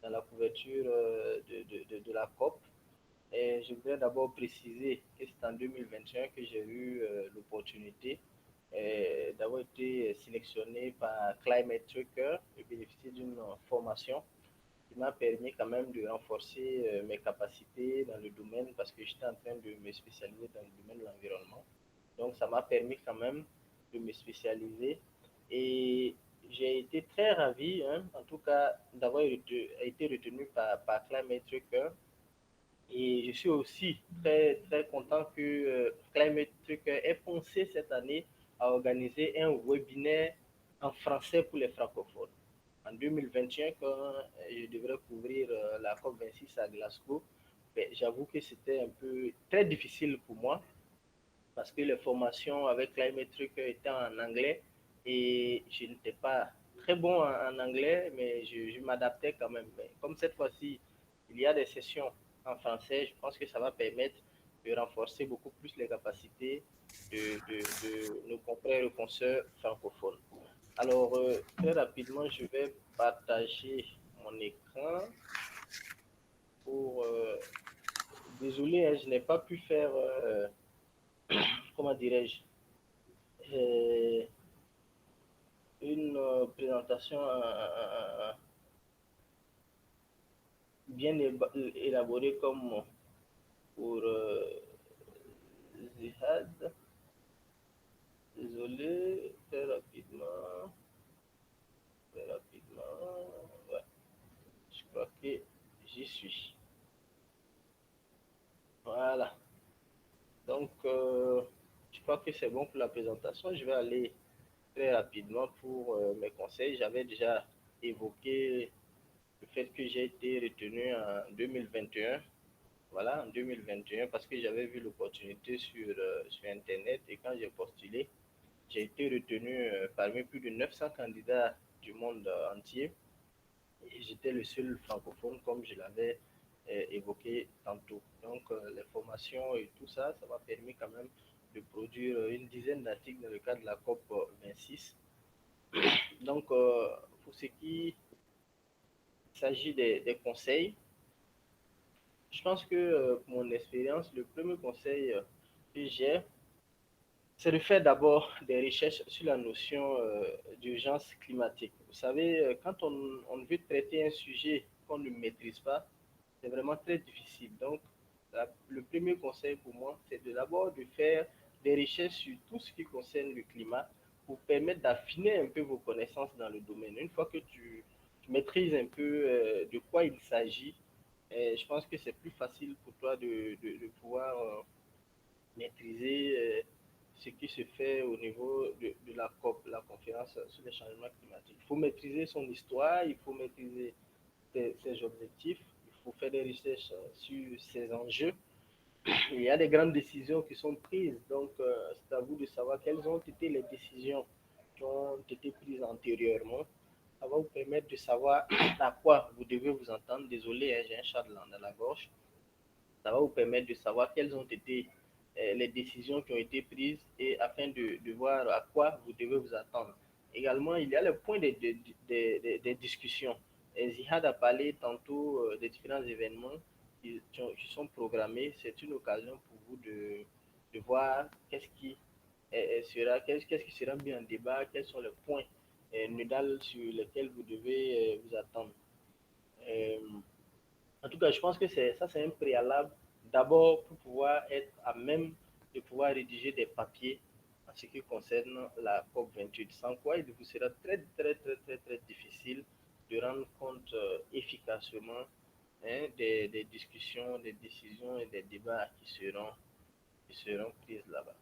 dans la couverture de la COP. Et je voudrais d'abord préciser que c'est en 2021 que j'ai eu l'opportunité d'avoir été sélectionné par Climate Tracker et bénéficier d'une formation qui m'a permis quand même de renforcer mes capacités dans le domaine parce que j'étais en train de me spécialiser dans le domaine de l'environnement. Donc, ça m'a permis quand même de me spécialiser et j'ai été très ravi, en tout cas, d'avoir été retenu par Climate Tracker. Et je suis aussi très, très content que Climate Tracker ait pensé cette année à organiser un webinaire en français pour les francophones. en 2021, quand je devrais couvrir la COP26 à Glasgow, ben, j'avoue que c'était un peu très difficile pour moi parce que les formations avec Climate Truck étaient en anglais et je n'étais pas très bon en anglais, mais je m'adaptais quand même. Mais comme cette fois-ci, il y a des sessions en français, je pense que ça va permettre de renforcer beaucoup plus les capacités de nos confrères et consoeurs francophones. Alors, très rapidement, je vais partager mon écran pour... désolé, hein, je n'ai pas pu faire, comment dirais-je, une présentation bien élaborée comme pour Zihad. Désolé, très rapidement. Très rapidement. Ouais, je crois que j'y suis. Voilà. Donc, je crois que c'est bon pour la présentation. Je vais aller très rapidement pour mes conseils. J'avais déjà évoqué le fait que j'ai été retenu en 2021. Voilà, en 2021, parce que j'avais vu l'opportunité sur Internet et quand j'ai postulé, j'ai été retenu parmi plus de 900 candidats du monde entier et j'étais le seul francophone comme je l'avais évoqué tantôt. Donc, les formations et tout ça, ça m'a permis quand même de produire une dizaine d'articles dans le cadre de la COP 26. Donc, pour ce qui s'agit des conseils, je pense que pour mon expérience, le premier conseil que j'ai, c'est de faire d'abord des recherches sur la notion d'urgence climatique. Vous savez, quand on veut traiter un sujet qu'on ne maîtrise pas, c'est vraiment très difficile. Donc, le premier conseil pour moi, c'est d'abord de faire des recherches sur tout ce qui concerne le climat pour permettre d'affiner un peu vos connaissances dans le domaine. Une fois que tu maîtrises un peu de quoi il s'agit, je pense que c'est plus facile pour toi de pouvoir maîtriser ce qui se fait au niveau de la COP, la conférence sur les changements climatiques. Il faut maîtriser son histoire, il faut maîtriser ses objectifs, il faut faire des recherches sur ses enjeux. Il y a des grandes décisions qui sont prises, donc c'est à vous de savoir quelles ont été les décisions qui ont été prises antérieurement. Ça va vous permettre de savoir à quoi vous devez vous entendre. Désolé, hein, j'ai un chat dans la gorge. Ça va vous permettre de savoir quelles ont été les décisions qui ont été prises et afin de voir à quoi vous devez vous attendre. Également, il y a le point des discussions. Et Zihad a parlé tantôt des différents événements qui sont programmés. C'est une occasion pour vous de voir qu'est-ce qui sera mis en débat, quels sont les points nodals sur lesquels vous devez vous attendre. Euh, En tout cas, je pense que c'est un préalable d'abord pour pouvoir être à même de pouvoir rédiger des papiers en ce qui concerne la COP28. Sans quoi, il vous sera très, très, très, très, très difficile de rendre compte efficacement des discussions, des décisions et des débats qui seront prises là-bas.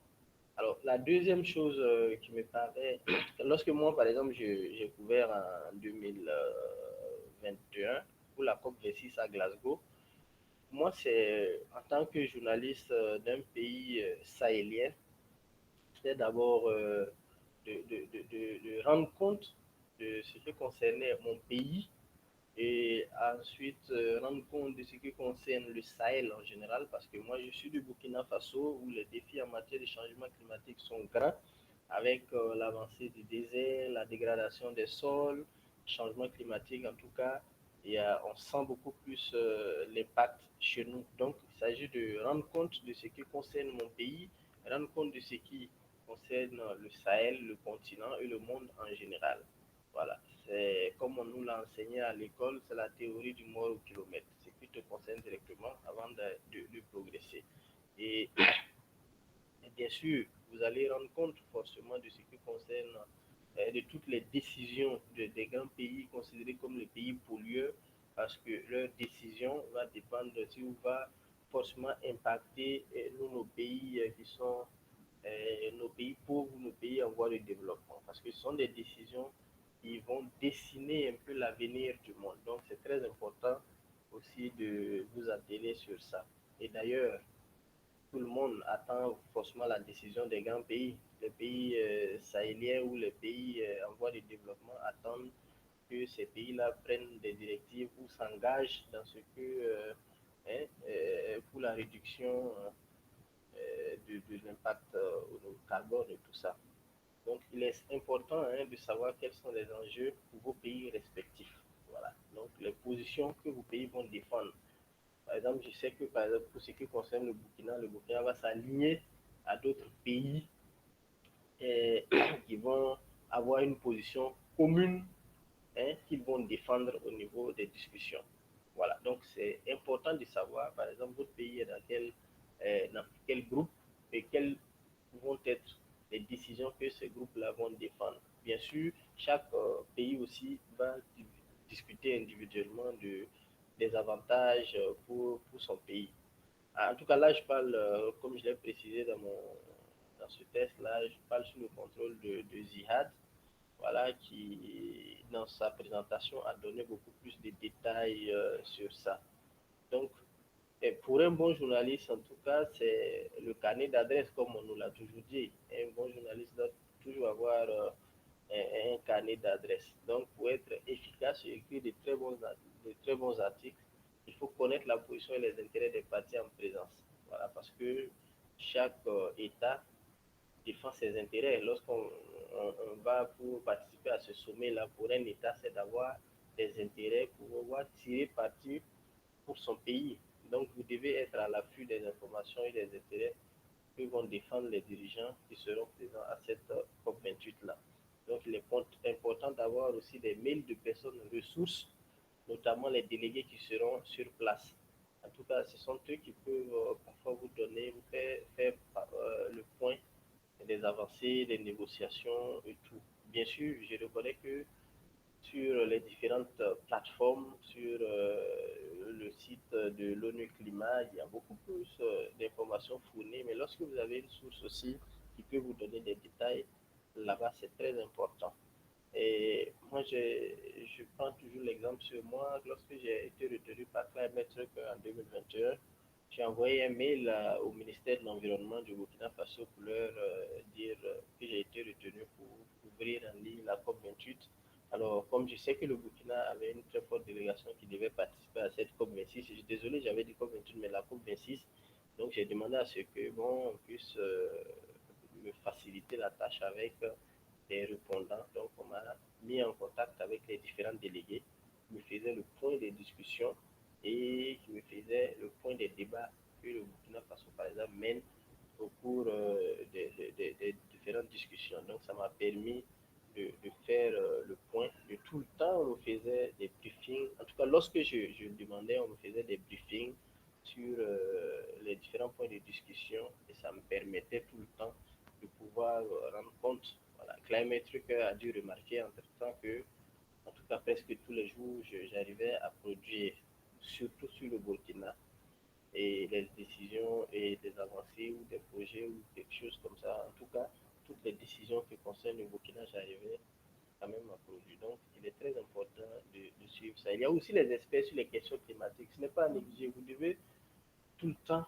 Alors, la deuxième chose qui me paraît, lorsque moi, par exemple, j'ai couvert en 2021 pour la COP26 à Glasgow, moi, c'est en tant que journaliste d'un pays sahélien, c'est d'abord de rendre compte de ce qui concernait mon pays et ensuite rendre compte de ce qui concerne le Sahel en général, parce que moi, je suis du Burkina Faso où les défis en matière de changement climatique sont grands, avec l'avancée du désert, la dégradation des sols, changement climatique en tout cas, on sent beaucoup plus l'impact chez nous. Donc, il s'agit de rendre compte de ce qui concerne mon pays, rendre compte de ce qui concerne le Sahel, le continent et le monde en général. Voilà, c'est comme on nous l'a enseigné à l'école, c'est la théorie du mort au kilomètre, ce qui te concerne directement avant de progresser. Et bien sûr, vous allez rendre compte forcément de ce qui concerne de toutes les décisions des grands pays considérés comme les pays pollueurs, parce que leur décision va dépendre, si vous va forcément impacter nous, nos pays qui sont nos pays pauvres, nos pays en voie de développement, parce que ce sont des décisions qui vont dessiner un peu l'avenir du monde. Donc, c'est très important aussi de vous atteler sur ça. Et d'ailleurs, tout le monde attend forcément la décision des grands pays. Les pays sahéliens ou les pays en voie de développement attendent que ces pays-là prennent des directives ou s'engagent dans ce que pour la réduction de l'impact au carbone et tout ça. Donc, il est important de savoir quels sont les enjeux pour vos pays respectifs. Voilà. Donc, les positions que vos pays vont défendre. Par exemple, je sais que, par exemple, pour ce qui concerne le Burkina va s'aligner à d'autres pays qui vont avoir une position commune qu'ils vont défendre au niveau des discussions. Voilà, donc c'est important de savoir, par exemple, votre pays est dans quel groupe et quelles vont être les décisions que ces groupes-là vont défendre. Bien sûr, chaque pays aussi va discuter individuellement des avantages pour son pays. En tout cas, là, je parle, comme je l'ai précisé dans ce test-là, je parle sous le contrôle de Zihad, voilà, qui, dans sa présentation, a donné beaucoup plus de détails sur ça. Donc, et pour un bon journaliste, en tout cas, c'est le carnet d'adresse, comme on nous l'a toujours dit. Un bon journaliste doit toujours avoir un carnet d'adresse. Donc, pour être efficace et écrire de très bons articles, il faut connaître la position et les intérêts des parties en présence. Voilà, parce que chaque État défend ses intérêts. Lorsqu'on on va pour participer à ce sommet-là, pour un État, c'est d'avoir des intérêts pour pouvoir tirer parti pour son pays. Donc, vous devez être à l'affût des informations et des intérêts que vont défendre les dirigeants qui seront présents à cette COP28-là. Donc, il est important d'avoir aussi des mails de personnes ressources, notamment les délégués qui seront sur place. En tout cas, ce sont eux qui peuvent parfois vous donner, vous faire le point des avancées, des négociations et tout. Bien sûr, je reconnais que sur les différentes plateformes, sur le site de l'ONU Climat, il y a beaucoup plus d'informations fournies, mais lorsque vous avez une source aussi qui peut vous donner des détails, là-bas, c'est très important. Et moi, je prends toujours l'exemple sur moi. Lorsque j'ai été retenu par Climate Truck en 2021, j'ai envoyé un mail au ministère de l'Environnement du Burkina Faso pour leur dire que j'ai été retenu pour ouvrir en ligne la COP28. Alors, comme je sais que le Burkina avait une très forte délégation qui devait participer à cette COP26, je suis désolé, j'avais dit COP28, mais la COP26, donc j'ai demandé à ce que, bon, on puisse me faciliter la tâche avec des répondants. Donc, on m'a mis en contact avec les différents délégués qui me faisaient le point des discussions et qui me faisaient le point des débats que le Burkina Faso, par exemple, mène au cours des différentes discussions. Donc, ça m'a permis de faire le point. De tout le temps, on me faisait des briefings. En tout cas, lorsque je demandais, on me faisait des briefings sur les différents points de discussion et ça me permettait tout le temps de pouvoir rendre compte. Voilà. Climate Trucker a dû remarquer entre-temps que, en tout cas presque tous les jours, j'arrivais à produire, surtout sur le Burkina, et les décisions et des avancées ou des projets ou quelque chose comme ça. En tout cas, toutes les décisions qui concernent le Burkina, j'arrivais quand même à produire. Donc, il est très important de suivre ça. Il y a aussi les experts sur les questions climatiques. Ce n'est pas à négliger. Vous devez tout le temps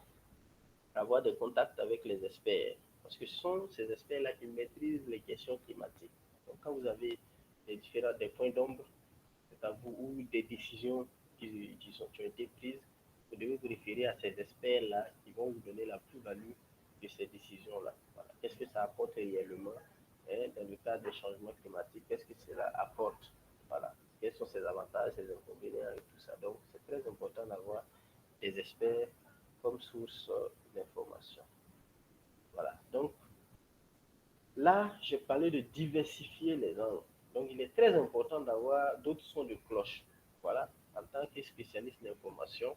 avoir des contacts avec les experts. Parce que ce sont ces experts-là qui maîtrisent les questions climatiques. Donc, quand vous avez des points d'ombre, c'est à vous, ou des décisions qui ont été prises, vous devez vous référer à ces experts-là qui vont vous donner la plus-value de ces décisions-là. Voilà. Qu'est-ce que ça apporte réellement dans le cadre des changements climatiques? Qu'est-ce que cela apporte? Voilà. Quels sont ses avantages, ses inconvénients et tout ça. Donc, c'est très important d'avoir des experts comme source d'information. Voilà. Donc, là, je parlais de diversifier les angles. Donc, il est très important d'avoir d'autres sons de cloche. Voilà. En tant que spécialiste d'information,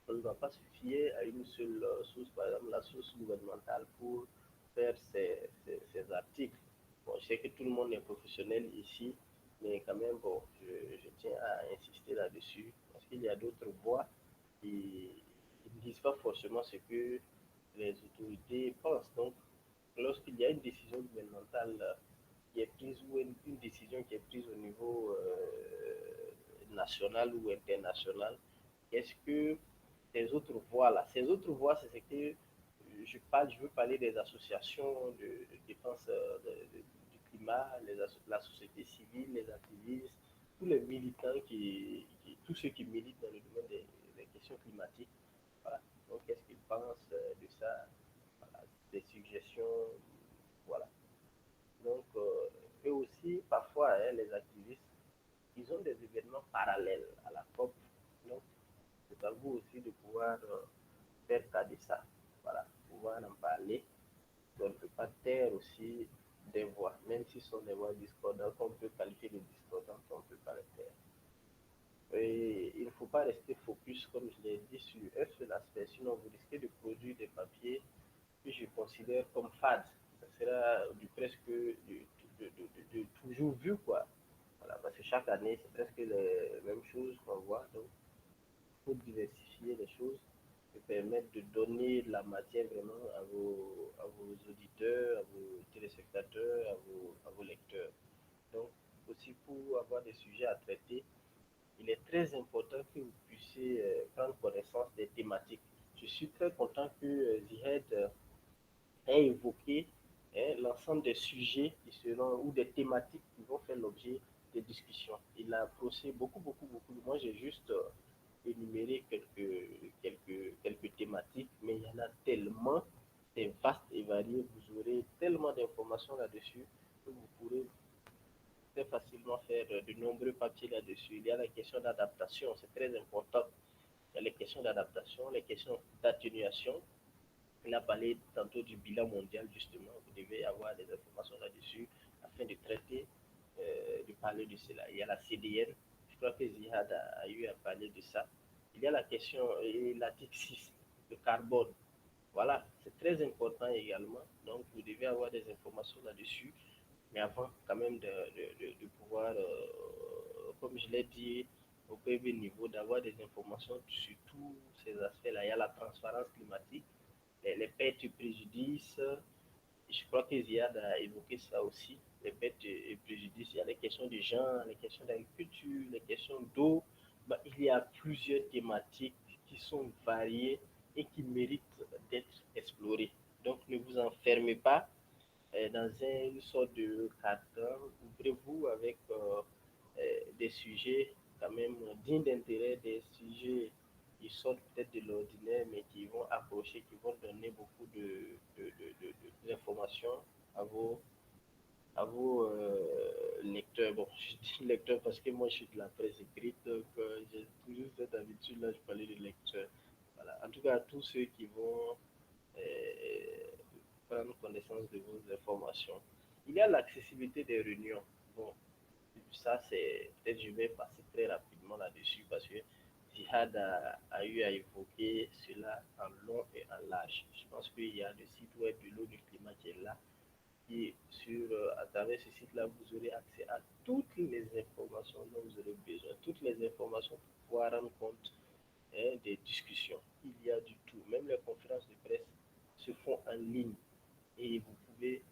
on ne va pas se fier à une seule source, par exemple la source gouvernementale, pour faire ces articles. Bon, je sais que tout le monde est professionnel ici, mais quand même, bon, je tiens à insister là-dessus, parce qu'il y a d'autres voix qui ne disent pas forcément ce que les autorités pensent. Donc, lorsqu'il y a une décision gouvernementale qui est prise ou une décision qui est prise au niveau national ou international, qu'est-ce que ces autres voies là? Ces autres voies, c'est ce que je veux parler des associations de défense du climat, la société civile, les activistes, tous les militants tous ceux qui militent dans le domaine des questions climatiques. Voilà. Donc, qu'est-ce qu'ils pensent de ça? Voilà. Des suggestions. Voilà. Donc, eux aussi, parfois, hein, les activistes, ils ont des événements parallèles à la COP. Donc, c'est à vous aussi de pouvoir faire cas de ça. Voilà, pouvoir en parler. On ne peut pas taire aussi des voix, même si ce sont des voix discordantes, on peut qualifier de discordantes, on ne peut pas les taire. Et il ne faut pas rester focus, comme je l'ai dit, sur un seul aspect, sinon vous risquez de produire des papiers que je considère comme fades. Ça sera du presque de toujours vu, quoi. Voilà, parce que chaque année, c'est presque les mêmes choses qu'on voit. Donc, il faut diversifier les choses et permettre de donner de la matière vraiment à vos auditeurs, à vos téléspectateurs, à vos lecteurs. Donc, aussi pour avoir des sujets à traiter, il est très important que vous puissiez prendre connaissance des thématiques. Je suis très content que Zihed ait évoqué hein, l'ensemble des sujets qui seront ou des thématiques qui vont faire l'objet des discussions. Il a procédé beaucoup, beaucoup, beaucoup. Moi, j'ai juste énuméré quelques thématiques, mais il y en a tellement, c'est vaste et varié. Vous aurez tellement d'informations là-dessus que vous pourrez très facilement faire de nombreux papiers là-dessus. Il y a la question d'adaptation, c'est très important. Il y a les questions d'adaptation, les questions d'atténuation. Il a parlé tantôt du bilan mondial, justement. Vous devez avoir des informations là-dessus afin de traiter, de parler de cela. Il y a la CDN. Je crois que Zihad a eu à parler de ça. Il y a la question, l'article 6, le carbone. Voilà, c'est très important également. Donc, vous devez avoir des informations là-dessus. Mais avant, quand même, de pouvoir, comme je l'ai dit, au premier niveau, d'avoir des informations sur tous ces aspects-là. Il y a la transparence climatique, les pertes et préjudices. Je crois que Ziad a évoqué ça aussi. Les pertes et préjudices. Il y a les questions de genre, les questions d'agriculture, les questions d'eau. Bah, il y a plusieurs thématiques qui sont variées et qui méritent d'être explorées. Donc, ne vous enfermez pas dans une sorte de cadre, ouvrez-vous avec des sujets quand même dignes d'intérêt, des sujets qui sortent peut-être de l'ordinaire, mais qui vont approcher, qui vont donner beaucoup d'informations à vos lecteurs. Bon, je dis lecteurs parce que moi je suis de la presse écrite, donc j'ai toujours cette habitude-là, je parlais de lecteurs. Voilà. En tout cas, tous ceux qui vont euh, prendre connaissance de vos informations. Il y a l'accessibilité des réunions. Bon, ça, c'est peut-être je vais passer très rapidement là-dessus parce que Jihad a eu à évoquer cela en long et en large. Je pense qu'il y a le site web de l'eau du climat qui est là. Et à travers ce site-là, vous aurez accès à toutes les informations dont vous aurez besoin, toutes les informations pour pouvoir rendre compte hein, des discussions. Il y a du tout. Même les conférences de presse se font en ligne et vous pouvez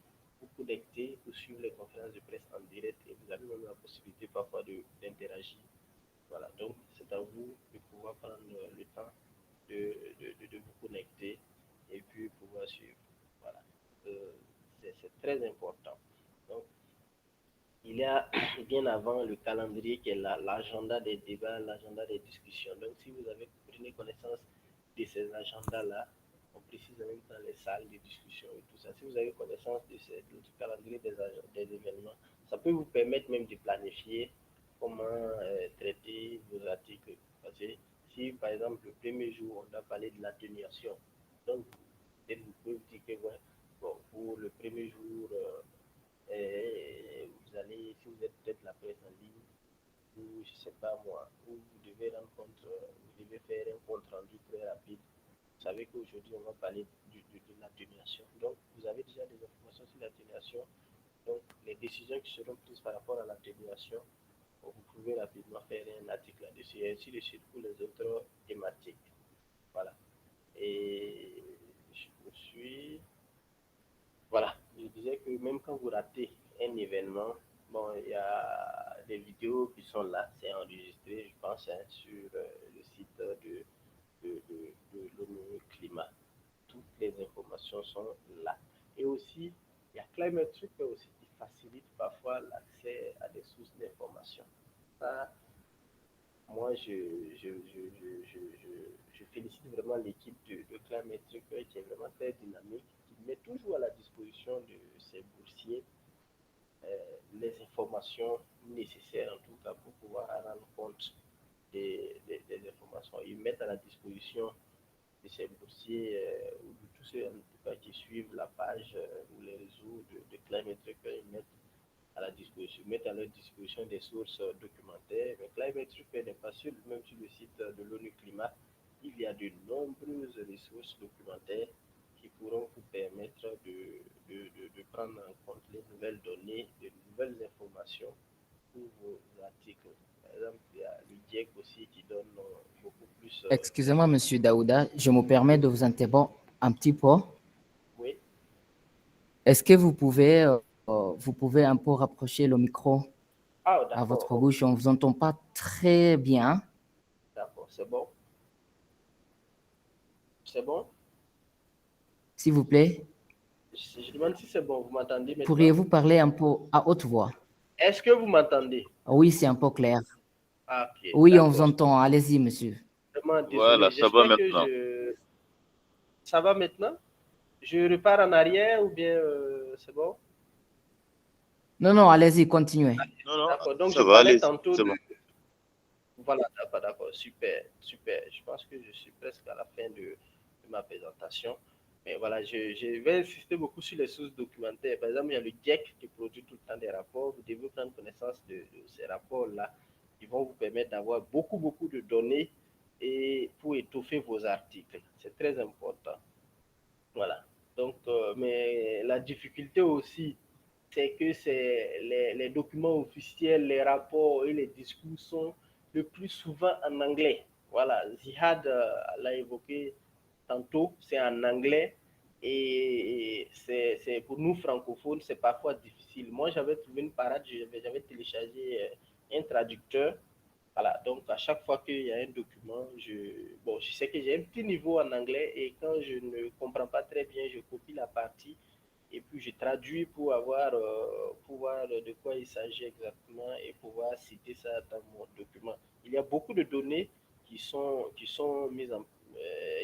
vous connecter ou suivre les conférences de presse en direct et vous avez même la possibilité parfois d'interagir. Voilà, donc c'est à vous de pouvoir prendre le temps de vous connecter et puis pouvoir suivre. Voilà, Euh, c'est très important. Donc, il y a bien avant le calendrier qui est l'agenda des débats, l'agenda des discussions. Donc, si vous avez pris connaissance de ces agendas-là, on précise en même temps les salles de discussion et tout ça. Si vous avez connaissance du calendrier des événements, ça peut vous permettre même de planifier comment traiter vos articles. Parce que si, par exemple, le premier jour, on doit parler de l'atténuation, donc peut-être vous pouvez vous dire que, ouais, bon, pour le premier jour, et vous allez, si vous êtes peut-être la presse en ligne, ou je sais pas moi, où vous devez rendre compte, vous devez faire un compte rendu très rapide. Vous savez qu'aujourd'hui, on va parler de l'atténuation. Donc, vous avez déjà des informations sur l'atténuation. Donc, les décisions qui seront prises par rapport à l'atténuation, vous pouvez rapidement faire un article là-dessus, et ainsi de suite pour les autres thématiques. Voilà. Et je suis. Voilà, je disais que même quand vous ratez un événement. Bon, il y a des vidéos qui sont là, c'est enregistré, je pense, hein, sur le site de l'ONU Climat. Toutes les informations sont là. Et aussi, il y a Climatric aussi qui facilite parfois l'accès à des sources d'informations. Ça, moi, je félicite vraiment l'équipe de Climatric qui est vraiment très dynamique, qui met toujours à la disposition de ses boursiers les informations nécessaires, en tout cas, pour pouvoir rendre compte des informations. Ils mettent à la disposition de ces boursiers ou de tous ceux en tout cas, qui suivent la page ou les réseaux de Climatric, ils mettent à la disposition, mettent à leur disposition des sources documentaires. Mais Climatric n'est pas seul, même sur le site de l'ONU Climat, il y a de nombreuses ressources documentaires qui pourront vous permettre de prendre en compte les nouvelles données, les nouvelles informations pour vos articles. Par exemple, il y a le GIEC aussi qui donne beaucoup plus. Excusez-moi, Monsieur Daouda, je me permets de vous interrompre un petit peu. Oui. Est-ce que vous pouvez un peu rapprocher le micro Ah, à d'accord. votre bouche? On ne vous entend pas très bien. D'accord, c'est bon. C'est bon? S'il vous plaît, Je demande si c'est bon. Vous m'entendez maintenant? pourriez-vous parler un peu à haute voix? Est-ce que vous m'entendez? Oui, c'est un peu clair. Ah, ok. Oui, on vous D'accord. entend. Allez-y, monsieur. Vraiment désolé. Voilà, ça va J'espère que maintenant. Ça va maintenant? Je repars en arrière ou bien c'est bon? Non, non, allez-y, continuez. Non, D'accord. Donc, ça je va, parlais allez, tantôt c'est de... bon. Voilà, d'accord. Super, super. Je pense que je suis presque à la fin de ma présentation. Mais voilà, je vais insister beaucoup sur les sources documentaires. Par exemple, il y a le GIEC qui produit tout le temps des rapports. Vous devez prendre connaissance de ces rapports-là. Ils vont vous permettre d'avoir beaucoup de données et pour étoffer vos articles. C'est très important. Voilà. Donc, mais la difficulté aussi, c'est que les documents officiels, les rapports et les discours sont le plus souvent en anglais. Voilà, Zihad l'a évoqué tantôt, c'est en anglais et c'est pour nous francophones, c'est parfois difficile. Moi, j'avais trouvé une parade, j'avais téléchargé un traducteur. Voilà, donc à chaque fois qu'il y a un document, je sais que j'ai un petit niveau en anglais et quand je ne comprends pas très bien, je copie la partie et puis je traduis pour voir de quoi il s'agit exactement et pouvoir citer ça dans mon document. Il y a beaucoup de données qui sont mises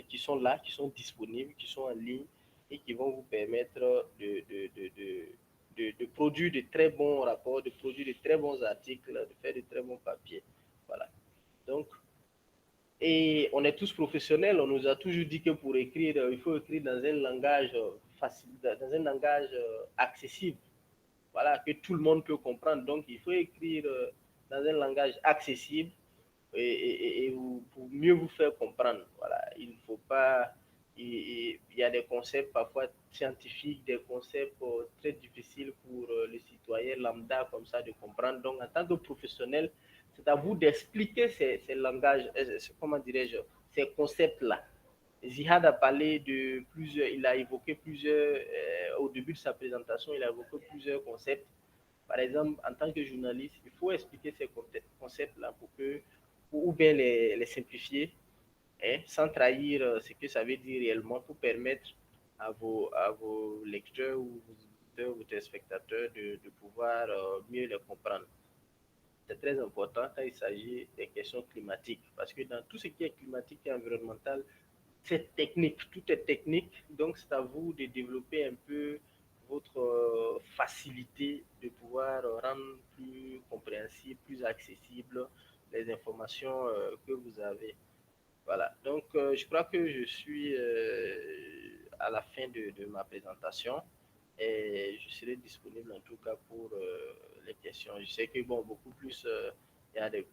qui sont là, qui sont disponibles, qui sont en ligne et qui vont vous permettre de produire de très bons rapports, de produire de très bons articles, de faire de très bons papiers. Voilà. Donc, et on est tous professionnels, on nous a toujours dit que pour écrire, il faut écrire dans un langage facile, dans un langage accessible, voilà, que tout le monde peut comprendre. Donc, il faut écrire dans un langage accessible et pour mieux vous faire comprendre. Voilà, il ne faut pas. Il y a des concepts parfois scientifiques, des concepts très difficiles pour le citoyen lambda comme ça de comprendre. Donc, en tant que professionnel, c'est à vous d'expliquer ces langages, comment dirais-je, ces concepts-là. Zihad a parlé de plusieurs, il a évoqué plusieurs, au début de sa présentation, il a évoqué plusieurs concepts. Par exemple, en tant que journaliste, il faut expliquer ces concepts-là ou bien les simplifier, hein, sans trahir ce que ça veut dire réellement pour permettre à vos lecteurs ou vos auditeurs ou téléspectateurs de pouvoir mieux les comprendre. C'est très important quand il s'agit des questions climatiques, parce que dans tout ce qui est climatique et environnemental, c'est technique, tout est technique, donc c'est à vous de développer un peu votre facilité de pouvoir rendre plus compréhensible, plus accessible les informations que vous avez. Voilà, donc je crois que je suis à la fin de ma présentation et je serai disponible en tout cas pour les questions. Je sais que bon, beaucoup plus,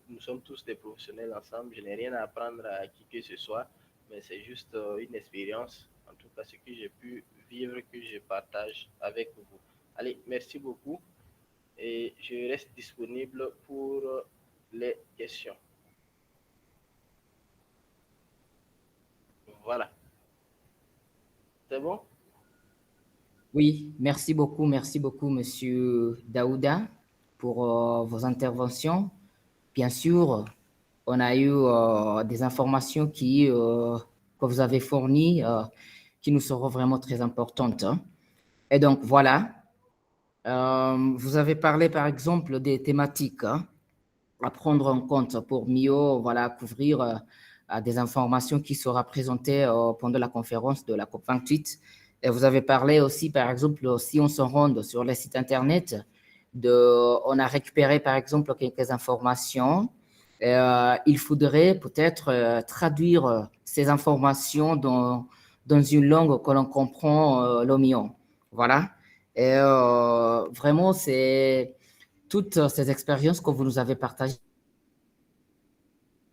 nous sommes tous des professionnels ensemble, je n'ai rien à apprendre à qui que ce soit, mais c'est juste une expérience, en tout cas ce que j'ai pu vivre, que je partage avec vous. Allez, merci beaucoup et je reste disponible pour les questions. Voilà. C'est bon? Oui, merci beaucoup, Monsieur Daouda, pour vos interventions. Bien sûr, on a eu des informations que vous avez fournies qui nous seront vraiment très importantes, hein. Et donc, voilà, vous avez parlé, par exemple, des thématiques, hein, à prendre en compte pour mieux voilà, couvrir des informations qui seront présentées pendant la conférence de la COP28. Et vous avez parlé aussi, par exemple, si on se rend sur les sites Internet, on a récupéré, par exemple, quelques informations. Il faudrait peut-être traduire ces informations dans une langue que l'on comprend le mieux. Voilà. Et vraiment, c'est toutes ces expériences que vous nous avez partagées,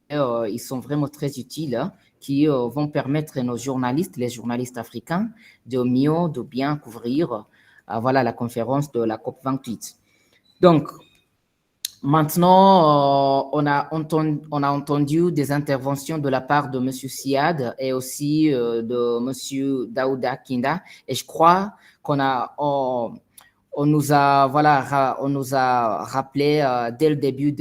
ils sont vraiment très utiles, hein, qui vont permettre à nos journalistes, les journalistes africains, de bien couvrir voilà, la conférence de la COP28. Donc, maintenant, on a entendu des interventions de la part de M. Siad et aussi de M. Daouda Kinda. Et je crois on nous a, voilà, on nous a rappelé dès le début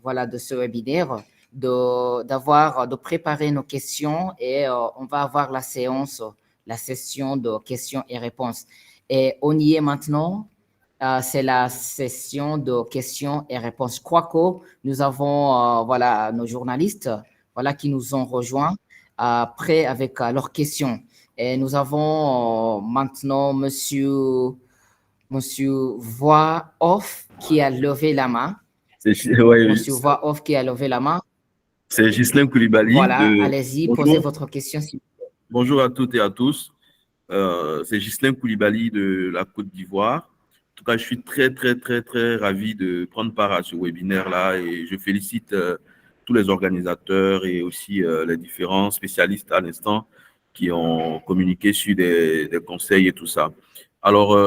voilà, de ce webinaire de préparer nos questions et on va avoir la session de questions et réponses. Et on y est maintenant. C'est la session de questions et réponses. Je crois que nous avons voilà, nos journalistes voilà, qui nous ont rejoints prêts avec leurs questions. Et nous avons maintenant Monsieur Voix Off qui a levé la main. Ouais, Monsieur Voix Off qui a levé la main. c'est Ghislain Koulibaly. Voilà, allez-y, posez votre question. Bonjour à toutes et à tous. C'est Ghislain Koulibaly de la Côte d'Ivoire. En tout cas, je suis très, très, très, très ravi de prendre part à ce webinaire-là et je félicite tous les organisateurs et aussi les différents spécialistes à l'instant qui ont communiqué sur des conseils et tout ça. Alors,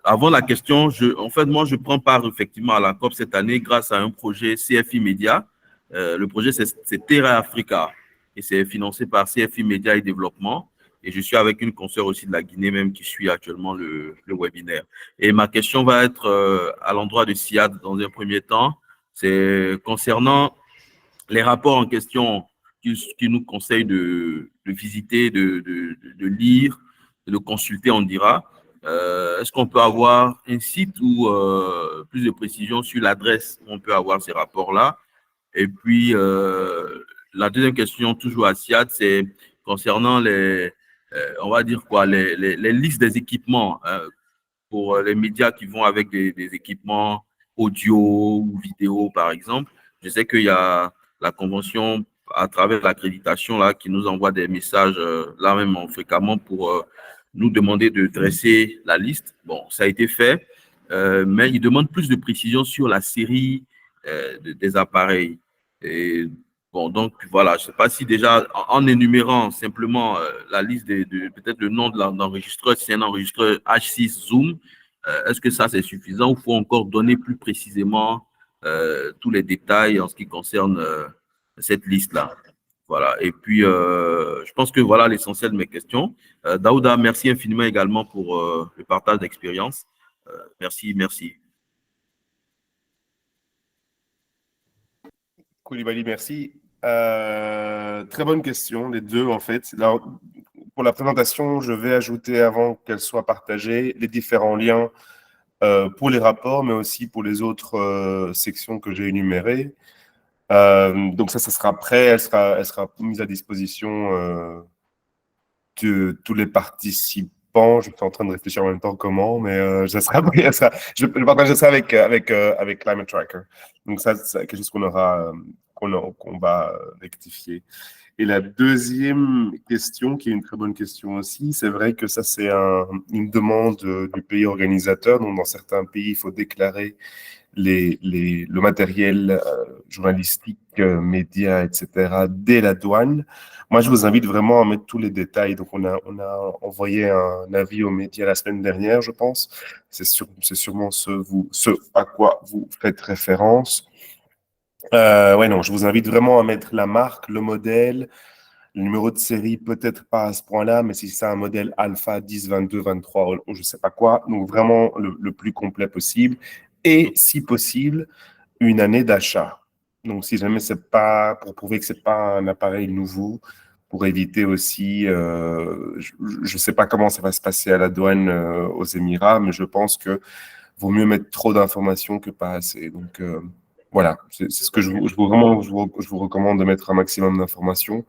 avant la question, en fait, moi, je prends part effectivement à la COP cette année grâce à un projet CFI Média. Le projet, c'est Terra Africa et c'est financé par CFI Média et Développement. Et je suis avec une consoeur aussi de la Guinée même qui suit actuellement le webinaire. Et ma question va être à l'endroit de Siad dans un premier temps. C'est concernant les rapports en question qui nous conseillent de visiter, de lire, de consulter, on dira. Est-ce qu'on peut avoir un site ou plus de précisions sur l'adresse où on peut avoir ces rapports-là? Et puis, la deuxième question, toujours à Siad, c'est concernant on va dire quoi, les listes des équipements pour les médias qui vont avec des équipements audio ou vidéo, par exemple. Je sais qu'il y a la convention à travers l'accréditation là qui nous envoie des messages là même fréquemment pour nous demander de dresser la liste. Bon, ça a été fait, mais il demande plus de précision sur la série des appareils. Et bon, donc voilà, je ne sais pas si déjà en énumérant simplement la liste peut-être le nom de l'enregistreur, si c'est un enregistreur H6 Zoom, est-ce que ça c'est suffisant ou faut encore donner plus précisément tous les détails en ce qui concerne cette liste-là? Voilà, et puis je pense que voilà l'essentiel de mes questions. Daouda, merci infiniment également pour le partage d'expérience. Merci, merci. Koulibaly, merci. Très bonne question, les deux en fait. Alors, pour la présentation, je vais ajouter avant qu'elle soit partagée les différents liens pour les rapports, mais aussi pour les autres sections que j'ai énumérées. Donc ça sera prêt, elle sera mise à disposition de tous les participants. Je suis en train de réfléchir en même temps comment, mais je partagerai ça avec Climate Tracker. Donc ça, c'est quelque chose qu'on va rectifier. Et la deuxième question, qui est une très bonne question aussi, c'est vrai que ça, c'est une demande du pays organisateur. Donc, dans certains pays, il faut déclarer le matériel journalistique, médias, etc., dès la douane. Moi, je vous invite vraiment à mettre tous les détails. Donc, on a envoyé un avis aux médias la semaine dernière, je pense. C'est sûrement ce à quoi vous faites référence. Ouais, non, je vous invite vraiment à mettre la marque, le modèle, Le numéro de série, peut-être pas à ce point-là, mais si c'est un modèle alpha 10, 22, 23, je ne sais pas quoi, donc vraiment le plus complet possible. Et si possible, une année d'achat. Donc, si jamais c'est pas, pour prouver que c'est pas un appareil nouveau, pour éviter aussi, je ne sais pas comment ça va se passer à la douane aux Émirats, mais je pense que vaut mieux mettre trop d'informations que pas assez. Donc, voilà, c'est ce que je vous recommande de mettre un maximum d'informations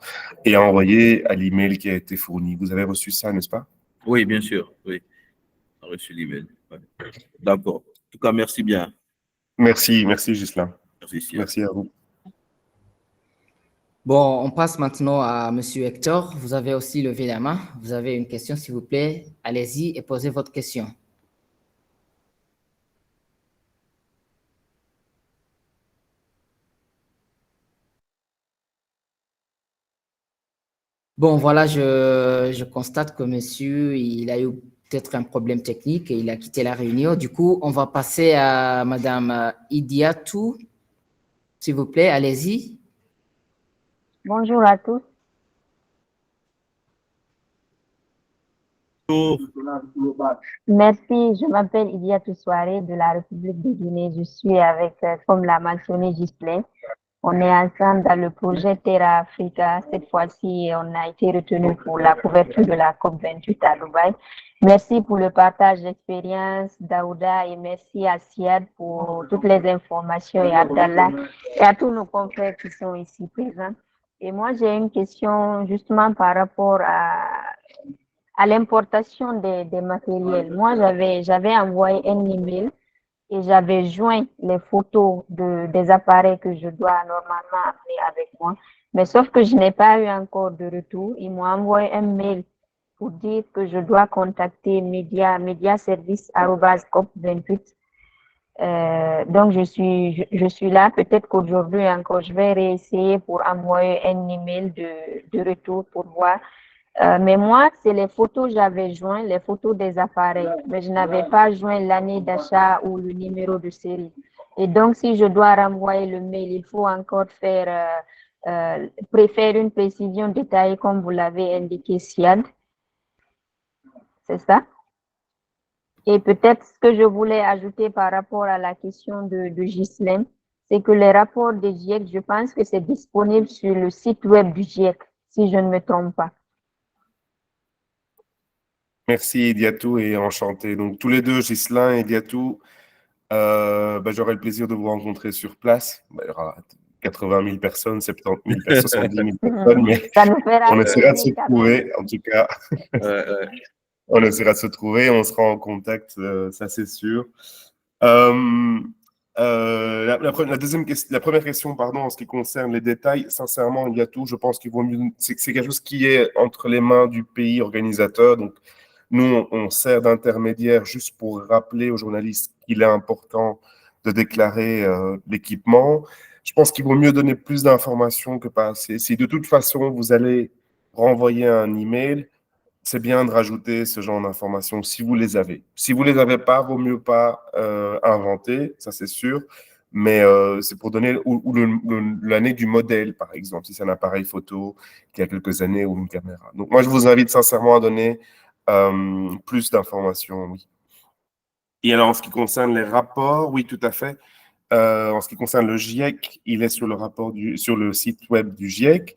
et à envoyer à l'email qui a été fourni. Vous avez reçu ça, n'est-ce pas? Oui, bien sûr. Oui, on a reçu l'email. Ouais. D'accord. En tout cas, merci bien. Merci, merci Ghislain. Merci, Sia. Merci à vous. Bon, on passe maintenant à Monsieur Hector. Vous avez aussi levé la main. Vous avez une question, s'il vous plaît. Allez-y et posez votre question. Bon, voilà, je constate que monsieur, il a eu peut-être un problème technique et il a quitté la réunion. Du coup, on va passer à Madame Idiatou. S'il vous plaît, allez-y. Bonjour à tous. Merci, je m'appelle Idiatou Soare de la République de Guinée. Je suis avec, comme l'a mentionné Ghislain, on est ensemble dans le projet Terra Africa. Cette fois-ci, on a été retenu pour la couverture de la COP28 à Dubaï. Merci pour le partage d'expérience, Daouda, et merci à Siad pour toutes les informations et à Abdallah et à tous nos confrères qui sont ici présents. Et moi, j'ai une question justement par rapport à l'importation des matériels. Moi, j'avais envoyé un email et j'avais joint les photos des appareils que je dois normalement amener avec moi. Mais sauf que je n'ai pas eu encore de retour. Ils m'ont envoyé un mail pour dire que je dois contacter mediaservice@cop28. Donc, je suis là. Peut-être qu'aujourd'hui encore, je vais réessayer pour envoyer un email de retour pour voir. Mais moi, c'est les photos, j'avais joint les photos des appareils, mais je n'avais pas joint l'année d'achat ou le numéro de série. Et donc, si je dois renvoyer le mail, il faut encore préférer une précision détaillée comme vous l'avez indiqué, Siad. C'est ça? Et peut-être ce que je voulais ajouter par rapport à la question de Ghislain, c'est que les rapports des GIEC, je pense que c'est disponible sur le site web du GIEC, si je ne me trompe pas. Merci Diatou et enchanté. Donc tous les deux, Ghislain et Diatou, j'aurai le plaisir de vous rencontrer sur place. Il y aura 80 000 personnes, 70 000 personnes, 70 000 personnes, mais Ça nous fera on essaiera de se plaisir quand même. trouver, en tout cas. On essaiera de se trouver, on sera en contact, ça c'est sûr. La première question, pardon, en ce qui concerne les détails, sincèrement, Diatou, je pense qu'il vaut mieux, c'est quelque chose qui est entre les mains du pays organisateur. Donc, nous, on sert d'intermédiaire juste pour rappeler aux journalistes qu'il est important de déclarer l'équipement. Je pense qu'il vaut mieux donner plus d'informations que pas assez. Si de toute façon, vous allez renvoyer un email, c'est bien de rajouter ce genre d'informations si vous les avez. Si vous les avez pas, vaut mieux pas inventer, ça c'est sûr. Mais c'est pour donner l'année du modèle, par exemple, si c'est un appareil photo qui a quelques années ou une caméra. Donc moi, je vous invite sincèrement à donner plus d'informations, oui. Et alors, en ce qui concerne les rapports, oui, tout à fait. En ce qui concerne le GIEC, il est sur sur le site web du GIEC.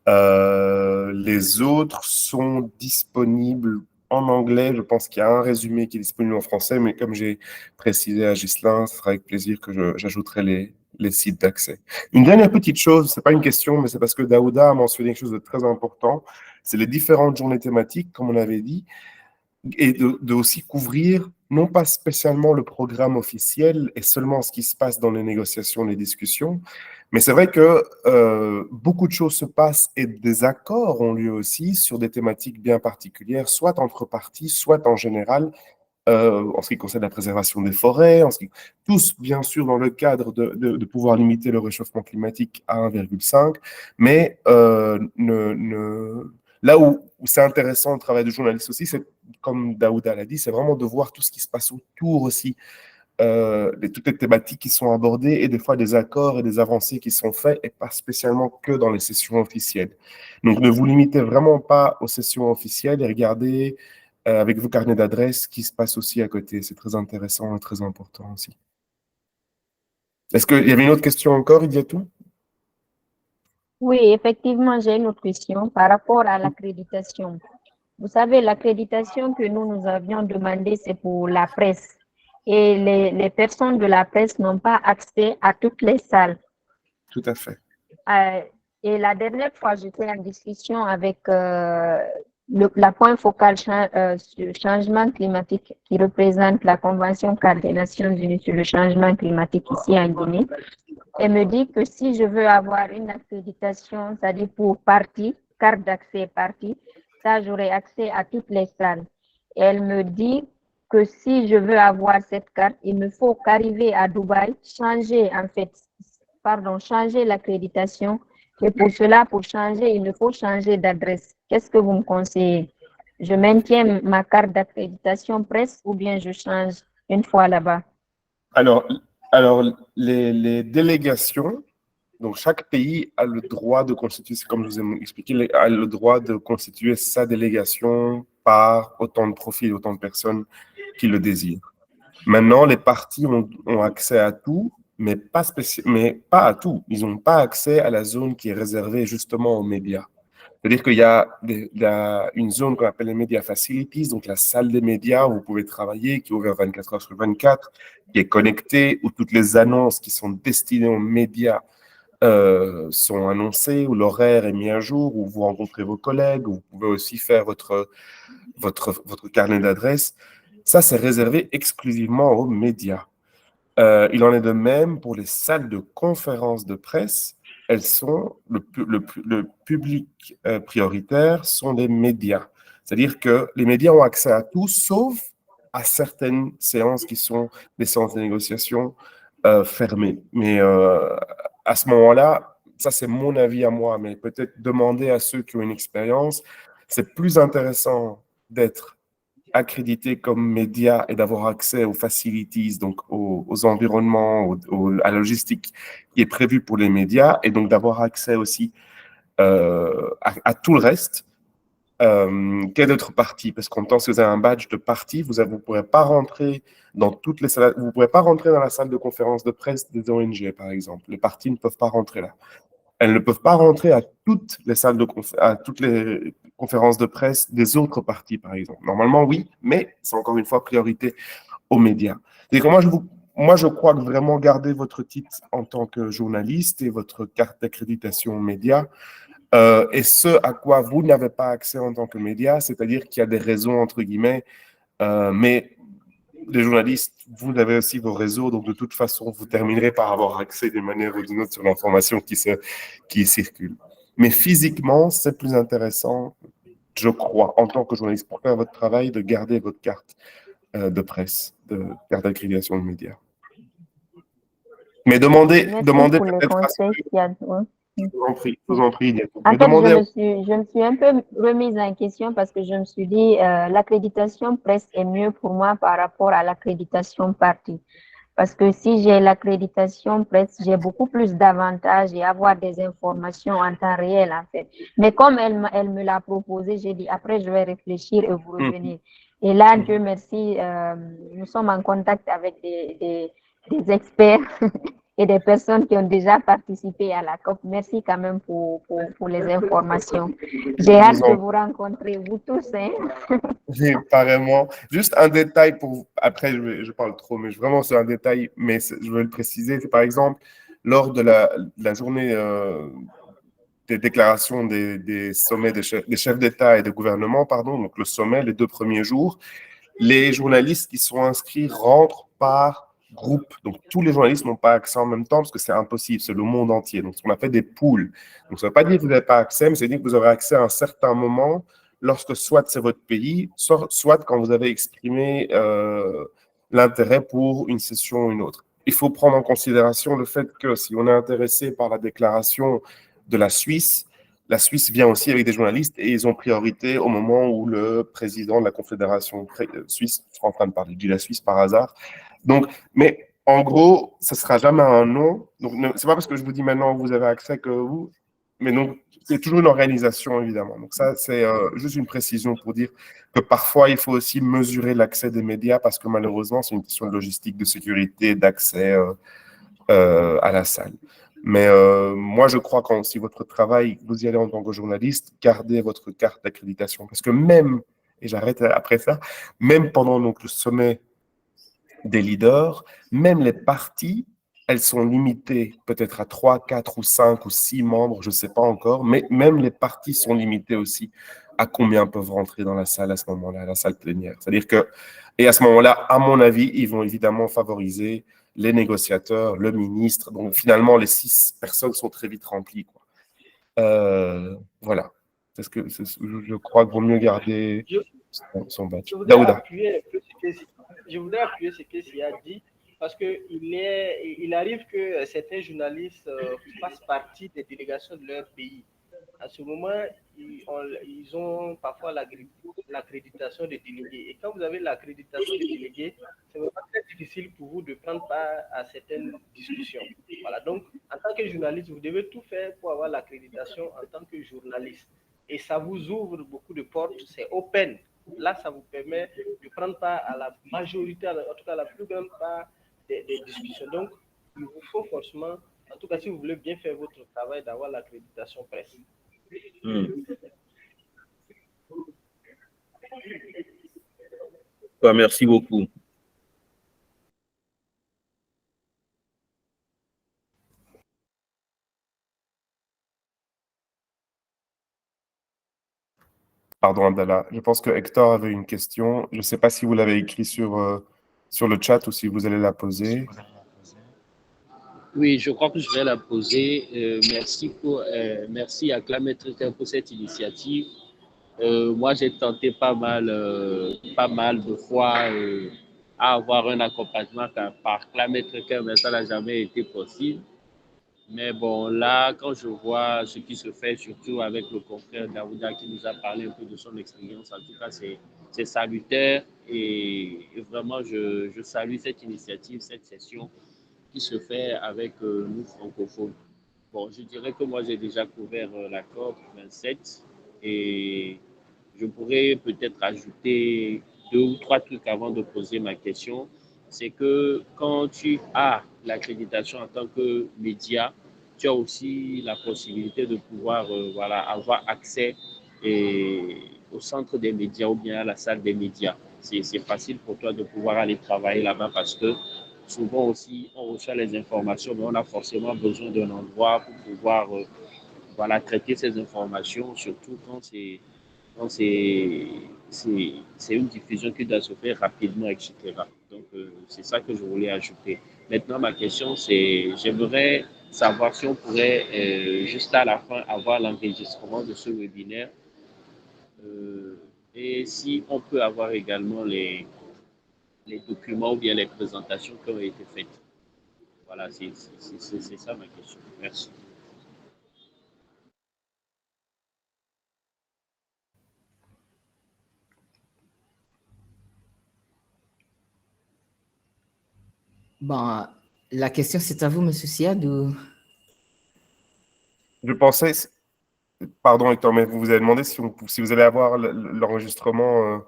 Les autres sont disponibles en anglais. Je pense qu'il y a un résumé qui est disponible en français, mais comme j'ai précisé à Ghislain, ce sera avec plaisir que j'ajouterai les sites d'accès. Une dernière petite chose, c'est pas une question, mais c'est parce que Daouda a mentionné quelque chose de très important, c'est les différentes journées thématiques, comme on avait dit, et de aussi couvrir non pas spécialement le programme officiel et seulement ce qui se passe dans les négociations, les discussions, mais c'est vrai que beaucoup de choses se passent et des accords ont lieu aussi sur des thématiques bien particulières, soit entre parties, soit en général, en ce qui concerne la préservation des forêts, tous bien sûr dans le cadre de pouvoir limiter le réchauffement climatique à 1,5, mais là où c'est intéressant le travail de journaliste aussi, c'est comme Daouda l'a dit, c'est vraiment de voir tout ce qui se passe autour aussi toutes les thématiques qui sont abordées et des fois des accords et des avancées qui sont faits et pas spécialement que dans les sessions officielles. Donc, ne vous limitez vraiment pas aux sessions officielles et regardez avec vos carnets d'adresses ce qui se passe aussi à côté. C'est très intéressant et très important aussi. Est-ce qu'il y avait une autre question encore, Idiatou? Oui, effectivement, j'ai une autre question par rapport à l'accréditation. Vous savez, l'accréditation que nous avions demandé, c'est pour la presse. Et les personnes de la presse n'ont pas accès à toutes les salles. Tout à fait. Et la dernière fois, j'étais en discussion avec la point focal sur le changement climatique qui représente la Convention cadre des Nations Unies sur le changement climatique ici en Guinée. Elle me dit que si je veux avoir une accréditation, c'est-à-dire pour partie, carte d'accès partie, ça, j'aurai accès à toutes les salles. Et elle me dit que si je veux avoir cette carte, il me faut qu'arriver à Dubaï, changer l'accréditation. Et pour cela, pour changer, il me faut changer d'adresse. Qu'est-ce que vous me conseillez? Je maintiens ma carte d'accréditation presse ou bien je change une fois là-bas? Alors les délégations, donc chaque pays a le droit de constituer, comme je vous ai expliqué, a le droit de constituer sa délégation par autant de profils, autant de personnes qui le désirent. Maintenant, les partis ont accès à tout, mais pas à tout. Ils n'ont pas accès à la zone qui est réservée justement aux médias. C'est-à-dire qu'il y a une zone qu'on appelle les Media Facilities, donc la salle des médias où vous pouvez travailler, qui est ouverte 24 heures sur 24, qui est connectée, où toutes les annonces qui sont destinées aux médias sont annoncées, où l'horaire est mis à jour, où vous rencontrez vos collègues, où vous pouvez aussi faire votre carnet d'adresses. Ça, c'est réservé exclusivement aux médias. Il en est de même pour les salles de conférences de presse. Elles sont, le public prioritaire sont les médias. C'est-à-dire que les médias ont accès à tout, sauf à certaines séances qui sont des séances de négociation fermées. Mais à ce moment-là, ça c'est mon avis à moi, mais peut-être demander à ceux qui ont une expérience, c'est plus intéressant d'être accrédité comme média et d'avoir accès aux facilities, donc aux environnements, à la logistique qui est prévue pour les médias, et donc d'avoir accès aussi à tout le reste qu'est d'être parti. Parce qu'en tant que vous avez un badge de parti, vous ne pourrez pas rentrer dans toutes les salles, vous ne pourrez pas rentrer dans la salle de conférence de presse des ONG, par exemple. Les partis ne peuvent pas rentrer là. Elles ne peuvent pas rentrer à toutes les salles à toutes les conférences de presse des autres partis, par exemple. Normalement, oui, mais c'est encore une fois priorité aux médias. Et moi, je crois que vraiment garder votre titre en tant que journaliste et votre carte d'accréditation média, et ce à quoi vous n'avez pas accès en tant que média, c'est-à-dire qu'il y a des raisons, entre guillemets, mais les journalistes, vous avez aussi vos réseaux, donc de toute façon, vous terminerez par avoir accès d'une manière ou d'une autre sur l'information qui circule. Mais physiquement, c'est plus intéressant, je crois, en tant que journaliste, pour faire votre travail, de garder votre carte de presse, de carte d'accréditation de médias. Mais demandez peut-être à ceux... Je vous en prie. En fait, je me suis un peu remise en question parce que je me suis dit l'accréditation presse est mieux pour moi par rapport à l'accréditation parti. Parce que si j'ai l'accréditation presse, j'ai beaucoup plus d'avantages et avoir des informations en temps réel, en fait. Mais comme elle me l'a proposé, j'ai dit après, je vais réfléchir et vous revenir. Et là, Dieu merci, nous sommes en contact avec des experts et des personnes qui ont déjà participé à la COP. Merci quand même pour les informations. J'ai hâte de vous rencontrer, vous tous. Hein? Oui, apparemment. Juste un détail après, je parle trop, mais vraiment c'est un détail, mais je veux le préciser. C'est par exemple, lors de la journée des déclarations des sommets des chefs d'État et de gouvernement, donc le sommet, les 2 premiers jours, les journalistes qui sont inscrits rentrent par groupe. Donc, tous les journalistes n'ont pas accès en même temps parce que c'est impossible, c'est le monde entier. Donc, on a fait des pools. Donc, ça ne veut pas dire que vous n'avez pas accès, mais ça veut dire que vous aurez accès à un certain moment lorsque soit c'est votre pays, soit quand vous avez exprimé l'intérêt pour une session ou une autre. Il faut prendre en considération le fait que si on est intéressé par la déclaration de la Suisse vient aussi avec des journalistes et ils ont priorité au moment où le président de la Confédération suisse, je suis en train de parler, je dis la Suisse par hasard, Donc, mais en gros, ce ne sera jamais un non. Donc, c'est pas parce que je vous dis maintenant vous avez accès que vous, mais donc, c'est toujours une organisation, évidemment. Donc, ça, c'est juste une précision pour dire que parfois, il faut aussi mesurer l'accès des médias parce que malheureusement, c'est une question de logistique, de sécurité, d'accès à la salle. Mais moi, je crois que si votre travail, vous y allez en tant que journaliste, gardez votre carte d'accréditation. Parce que même, et j'arrête après ça, même pendant donc, le sommet des leaders, même les partis, elles sont limitées peut-être à 3, 4 ou 5 ou 6 membres, je ne sais pas encore, mais même les partis sont limités aussi à combien peuvent rentrer dans la salle à ce moment-là, la salle plénière. C'est-à-dire que, et à ce moment-là, à mon avis, ils vont évidemment favoriser les négociateurs, le ministre. Donc finalement, les 6 personnes sont très vite remplies, quoi. Voilà. Je crois qu'il vaut mieux garder son badge. Je voudrais Daouda. Je voudrais appuyer ce que Sia a dit parce qu'il arrive que certains journalistes fassent partie des délégations de leur pays. À ce moment, ils ont parfois l'accréditation des délégués. Et quand vous avez l'accréditation des délégués, c'est vraiment très difficile pour vous de prendre part à certaines discussions. Voilà. Donc, en tant que journaliste, vous devez tout faire pour avoir l'accréditation en tant que journaliste. Et ça vous ouvre beaucoup de portes. C'est open. Là, ça vous permet de prendre part à la majorité, en tout cas la plus grande part des discussions. Donc, il vous faut forcément, en tout cas si vous voulez bien faire votre travail, d'avoir l'accréditation presse. Merci beaucoup. Pardon, Abdallah. Je pense que Hector avait une question. Je ne sais pas si vous l'avez écrit sur le chat ou si vous allez la poser. Oui, je crois que je vais la poser. Merci à Clametrica pour cette initiative. Moi, j'ai tenté pas mal de fois à avoir un accompagnement par Clametrica, mais ça n'a jamais été possible. Mais bon, là, quand je vois ce qui se fait, surtout avec le confrère Daouda qui nous a parlé un peu de son expérience, en tout cas, c'est salutaire et vraiment, je salue cette initiative, cette session qui se fait avec nous francophones. Bon, je dirais que moi, j'ai déjà couvert la COP 27 et je pourrais peut-être ajouter 2 ou 3 trucs avant de poser ma question. C'est que quand tu as l'accréditation en tant que média, tu as aussi la possibilité de pouvoir avoir accès au centre des médias ou bien à la salle des médias. C'est facile pour toi de pouvoir aller travailler là-bas parce que souvent aussi, on reçoit les informations, mais on a forcément besoin d'un endroit pour pouvoir traiter ces informations, surtout quand c'est une diffusion qui doit se faire rapidement, etc. Donc, c'est ça que je voulais ajouter. Maintenant, ma question, c'est, j'aimerais savoir si on pourrait, juste à la fin, avoir l'enregistrement de ce webinaire et si on peut avoir également les documents ou bien les présentations qui ont été faites. Voilà, c'est ça ma question. Merci. Bon, la question, c'est à vous, M. Siad, ou... Je pensais, pardon Hector, mais vous vous avez demandé si vous allez avoir l'enregistrement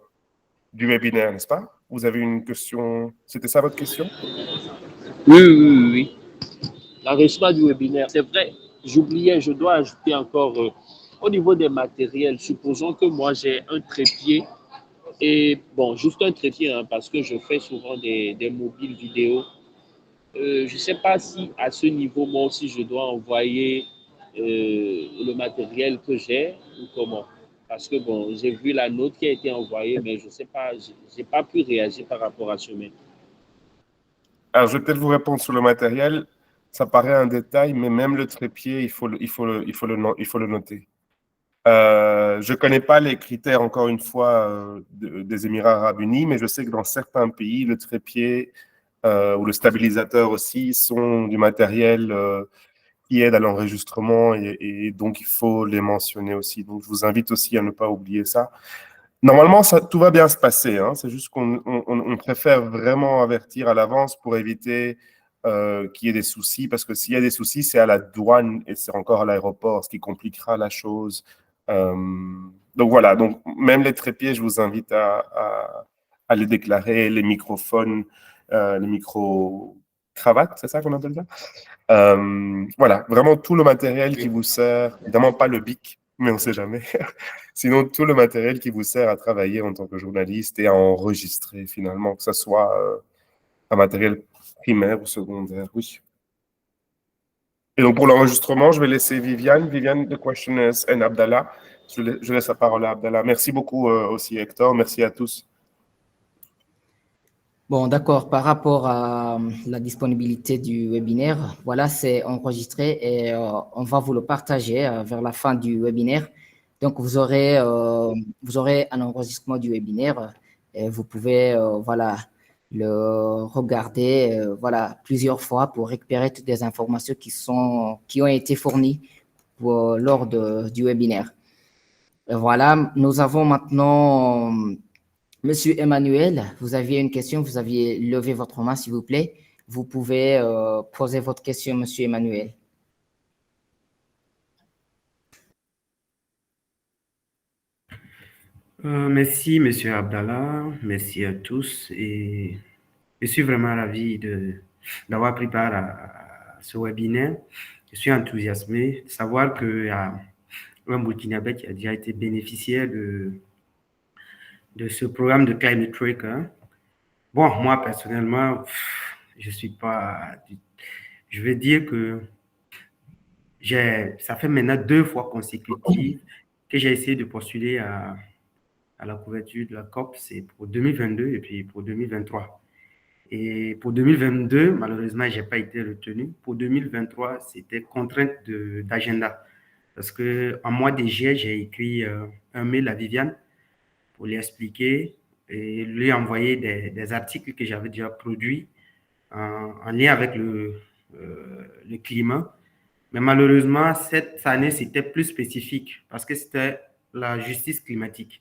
du webinaire, n'est-ce pas? Vous avez une question, c'était ça votre question? Oui. L'enregistrement du webinaire, c'est vrai, j'oubliais, je dois ajouter encore au niveau des matériels, supposons que moi j'ai un trépied et bon, juste un trépied hein, parce que je fais souvent des mobiles vidéo. Je ne sais pas si à ce niveau, moi aussi, je dois envoyer le matériel que j'ai ou comment. Parce que bon, j'ai vu la note qui a été envoyée, mais je ne sais pas, je n'ai pas pu réagir par rapport à ce mail. Alors, je vais peut-être vous répondre sur le matériel. Ça paraît un détail, mais même le trépied, il faut le noter. Je ne connais pas les critères, encore une fois, des Émirats arabes unis, mais je sais que dans certains pays, le trépied ou le stabilisateur aussi sont du matériel qui aide à l'enregistrement et donc il faut les mentionner aussi. Donc, je vous invite aussi à ne pas oublier ça. Normalement, tout va bien se passer, hein. C'est juste qu'on préfère vraiment avertir à l'avance pour éviter qu'il y ait des soucis, parce que s'il y a des soucis, c'est à la douane et c'est encore à l'aéroport, ce qui compliquera la chose. Euh, donc voilà, donc même les trépieds, je vous invite à les déclarer, les microphones, les micro-cravates, c'est ça qu'on appelle ça? Voilà, vraiment tout le matériel qui vous sert, évidemment pas le bic, mais on ne sait jamais. Sinon, tout le matériel qui vous sert à travailler en tant que journaliste et à enregistrer finalement, que ce soit un matériel primaire ou secondaire, oui. Et donc pour l'enregistrement, je vais laisser Viviane, the questioners, et Abdallah. Je laisse la parole à Abdallah. Merci beaucoup aussi Hector, merci à tous. Bon, d'accord. Par rapport à la disponibilité du webinaire, voilà, c'est enregistré et on va vous le partager vers la fin du webinaire. Donc, vous aurez un enregistrement du webinaire et vous pouvez, voilà, le regarder, voilà, plusieurs fois pour récupérer toutes les informations qui ont été fournies lors du webinaire. Et voilà, nous avons maintenant Monsieur Emmanuel, vous aviez une question, vous aviez levé votre main, s'il vous plaît. Vous pouvez poser votre question, Monsieur Emmanuel. Merci, Monsieur Abdallah. Merci à tous. Et je suis vraiment ravi d'avoir pris part à ce webinaire. Je suis enthousiasmé de savoir qu'il y a un Burkinabé qui a déjà été bénéficiaire de ce programme de Climate Tracker. Bon, moi, personnellement, je suis pas... Je vais dire que ça fait maintenant 2 fois consécutives que j'ai essayé de postuler à la couverture de la COP. C'est pour 2022 et puis pour 2023. Et pour 2022, malheureusement, je n'ai pas été retenu. Pour 2023, c'était contrainte d'agenda. Parce qu'en mois de juillet, j'ai écrit un mail à Viviane pour lui expliquer et lui envoyer des articles que j'avais déjà produits en lien avec le climat. Mais malheureusement, cette année, c'était plus spécifique parce que c'était la justice climatique.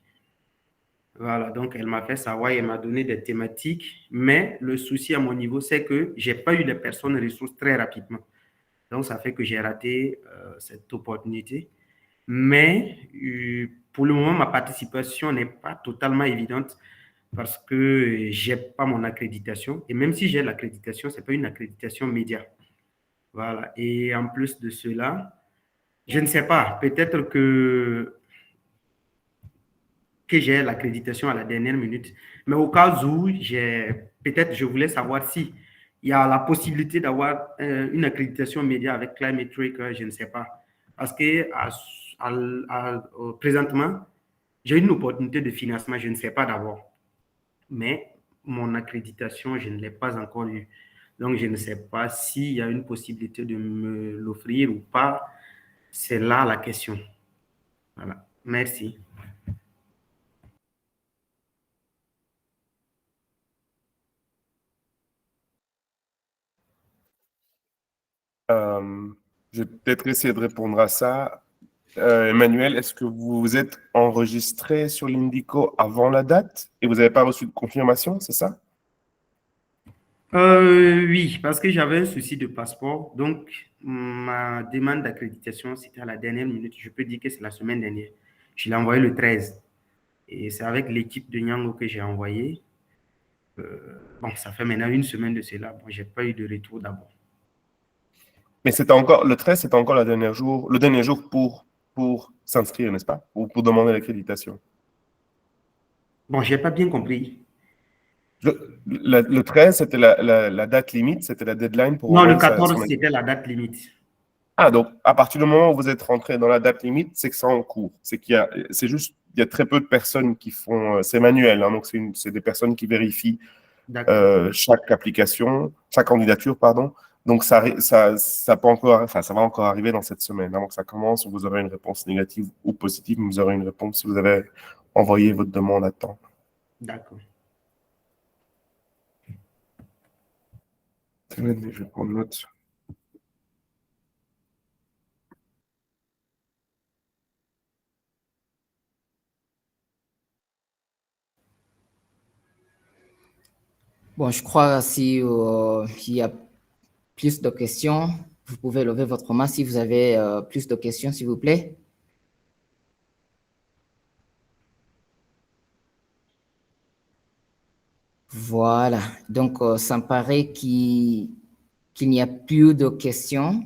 Voilà, donc elle m'a fait savoir, elle m'a donné des thématiques, mais le souci à mon niveau, c'est que je n'ai pas eu les personnes ressources très rapidement. Donc, ça fait que j'ai raté cette opportunité. Mais pour le moment, ma participation n'est pas totalement évidente parce que je n'ai pas mon accréditation. Et même si j'ai l'accréditation, ce n'est pas une accréditation média. Voilà. Et en plus de cela, je ne sais pas, peut-être que j'ai l'accréditation à la dernière minute. Mais au cas où, peut-être je voulais savoir si il y a la possibilité d'avoir une accréditation média avec Climate Tracker, je ne sais pas. Parce que présentement, j'ai une opportunité de financement, je ne sais pas d'abord. Mais mon accréditation, je ne l'ai pas encore eue. Donc, je ne sais pas s'il y a une possibilité de me l'offrir ou pas. C'est là la question. Voilà. Merci. Je vais peut-être essayer de répondre à ça. Emmanuel, est-ce que vous vous êtes enregistré sur l'Indico avant la date et vous n'avez pas reçu de confirmation, c'est ça? Oui, parce que j'avais un souci de passeport. Donc, ma demande d'accréditation, c'était à la dernière minute. Je peux dire que c'est la semaine dernière. Je l'ai envoyé le 13. Et c'est avec l'équipe de Nyango que j'ai envoyé. Bon, ça fait maintenant une semaine de cela. Bon, je n'ai pas eu de retour d'abord. Mais c'était encore, le 13, c'était encore le dernier jour pour s'inscrire, n'est-ce pas? Ou pour demander l'accréditation. Bon, je n'ai pas bien compris. Le 13, c'était la date limite, c'était la deadline pour Non, le envoyer 14, c'était la date limite. Ah, donc à partir du moment où vous êtes rentré dans la date limite, c'est que c'est en cours. Il y a très peu de personnes qui font, c'est manuel, hein, donc c'est des personnes qui vérifient chaque application, chaque candidature, pardon. Donc ça peut encore, enfin, ça va encore arriver dans cette semaine. Avant que ça commence, vous aurez une réponse négative ou positive, vous aurez une réponse si vous avez envoyé votre demande à temps. D'accord. Je vais prendre note. Bon, je crois si il y a plus de questions, vous pouvez lever votre main si vous avez plus de questions, s'il vous plaît. Voilà. Donc, ça me paraît qu'il n'y a plus de questions.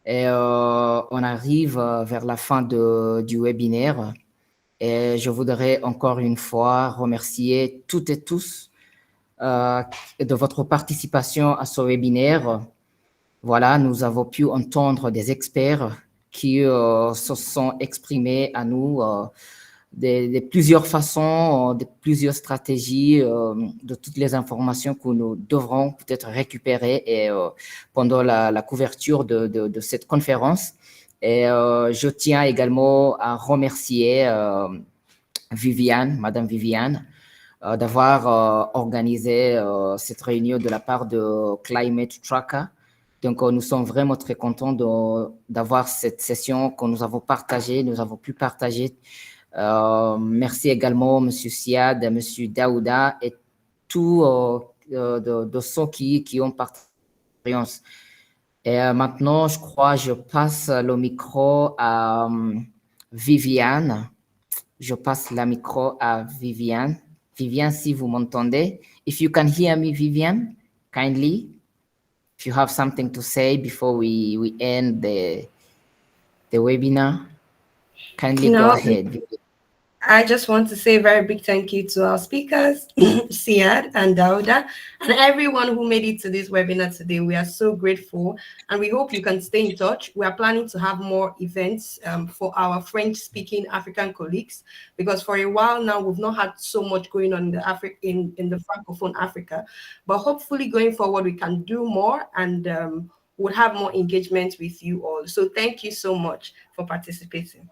Et on arrive vers la fin du webinaire. Et je voudrais encore une fois remercier toutes et tous de votre participation à ce webinaire. Voilà, nous avons pu entendre des experts qui se sont exprimés à nous de plusieurs façons, de plusieurs stratégies, de toutes les informations que nous devrons peut-être récupérer et, pendant la couverture de cette conférence. Et je tiens également à remercier Viviane, Madame Viviane, d'avoir organisé cette réunion de la part de Climate Tracker. Donc, nous sommes vraiment très contents d'avoir cette session que nous avons partagée, nous avons pu partager. Merci également M. Siad, M. Daouda et tous de ceux qui ont partagé. Et maintenant, je crois, je passe le micro à Viviane. Je passe le micro à Viviane. Viviane, si vous m'entendez. If you can hear me, Viviane, kindly. If you have something to say before we end the webinar, kindly go ahead. I just want to say a very big thank you to our speakers, Siad and Dauda, and everyone who made it to this webinar today. We are so grateful, and we hope you can stay in touch. We are planning to have more events for our French-speaking African colleagues, because for a while now, we've not had so much going on in the Francophone Africa. But hopefully going forward, we can do more and we'll have more engagement with you all. So thank you so much for participating.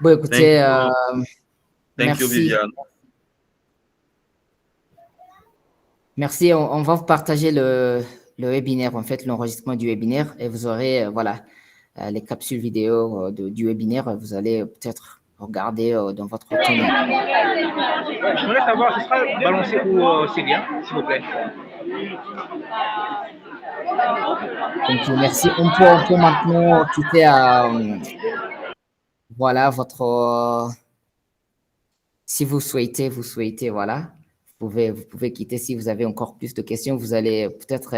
Bon, écoutez, Thank you, Viviane. Merci. On va vous partager le webinaire, en fait, l'enregistrement du webinaire, et vous aurez, voilà, les capsules vidéo du webinaire. Vous allez peut-être regarder dans votre temps. Je voulais savoir, ce sera balancé pour Célia, s'il vous plaît. Donc, merci. On peut maintenant quitter à... voilà, si vous souhaitez, voilà, vous pouvez quitter. Si vous avez encore plus de questions, vous allez peut-être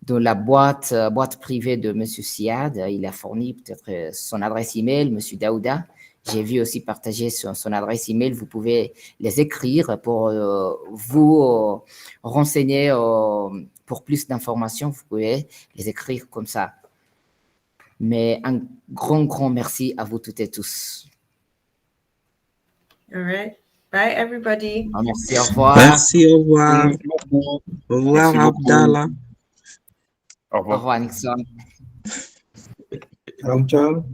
dans la boîte privée de M. Siad. Il a fourni peut-être son adresse email, M. Daouda. J'ai vu aussi partager son adresse email. Vous pouvez les écrire pour vous renseigner pour plus d'informations. Vous pouvez les écrire comme ça. Mais un grand merci à vous toutes et tous. All right. Bye, everybody. Merci, au revoir. Merci, au revoir. Au revoir, Abdallah. Au revoir. Au revoir, Nixon. Ciao, ciao.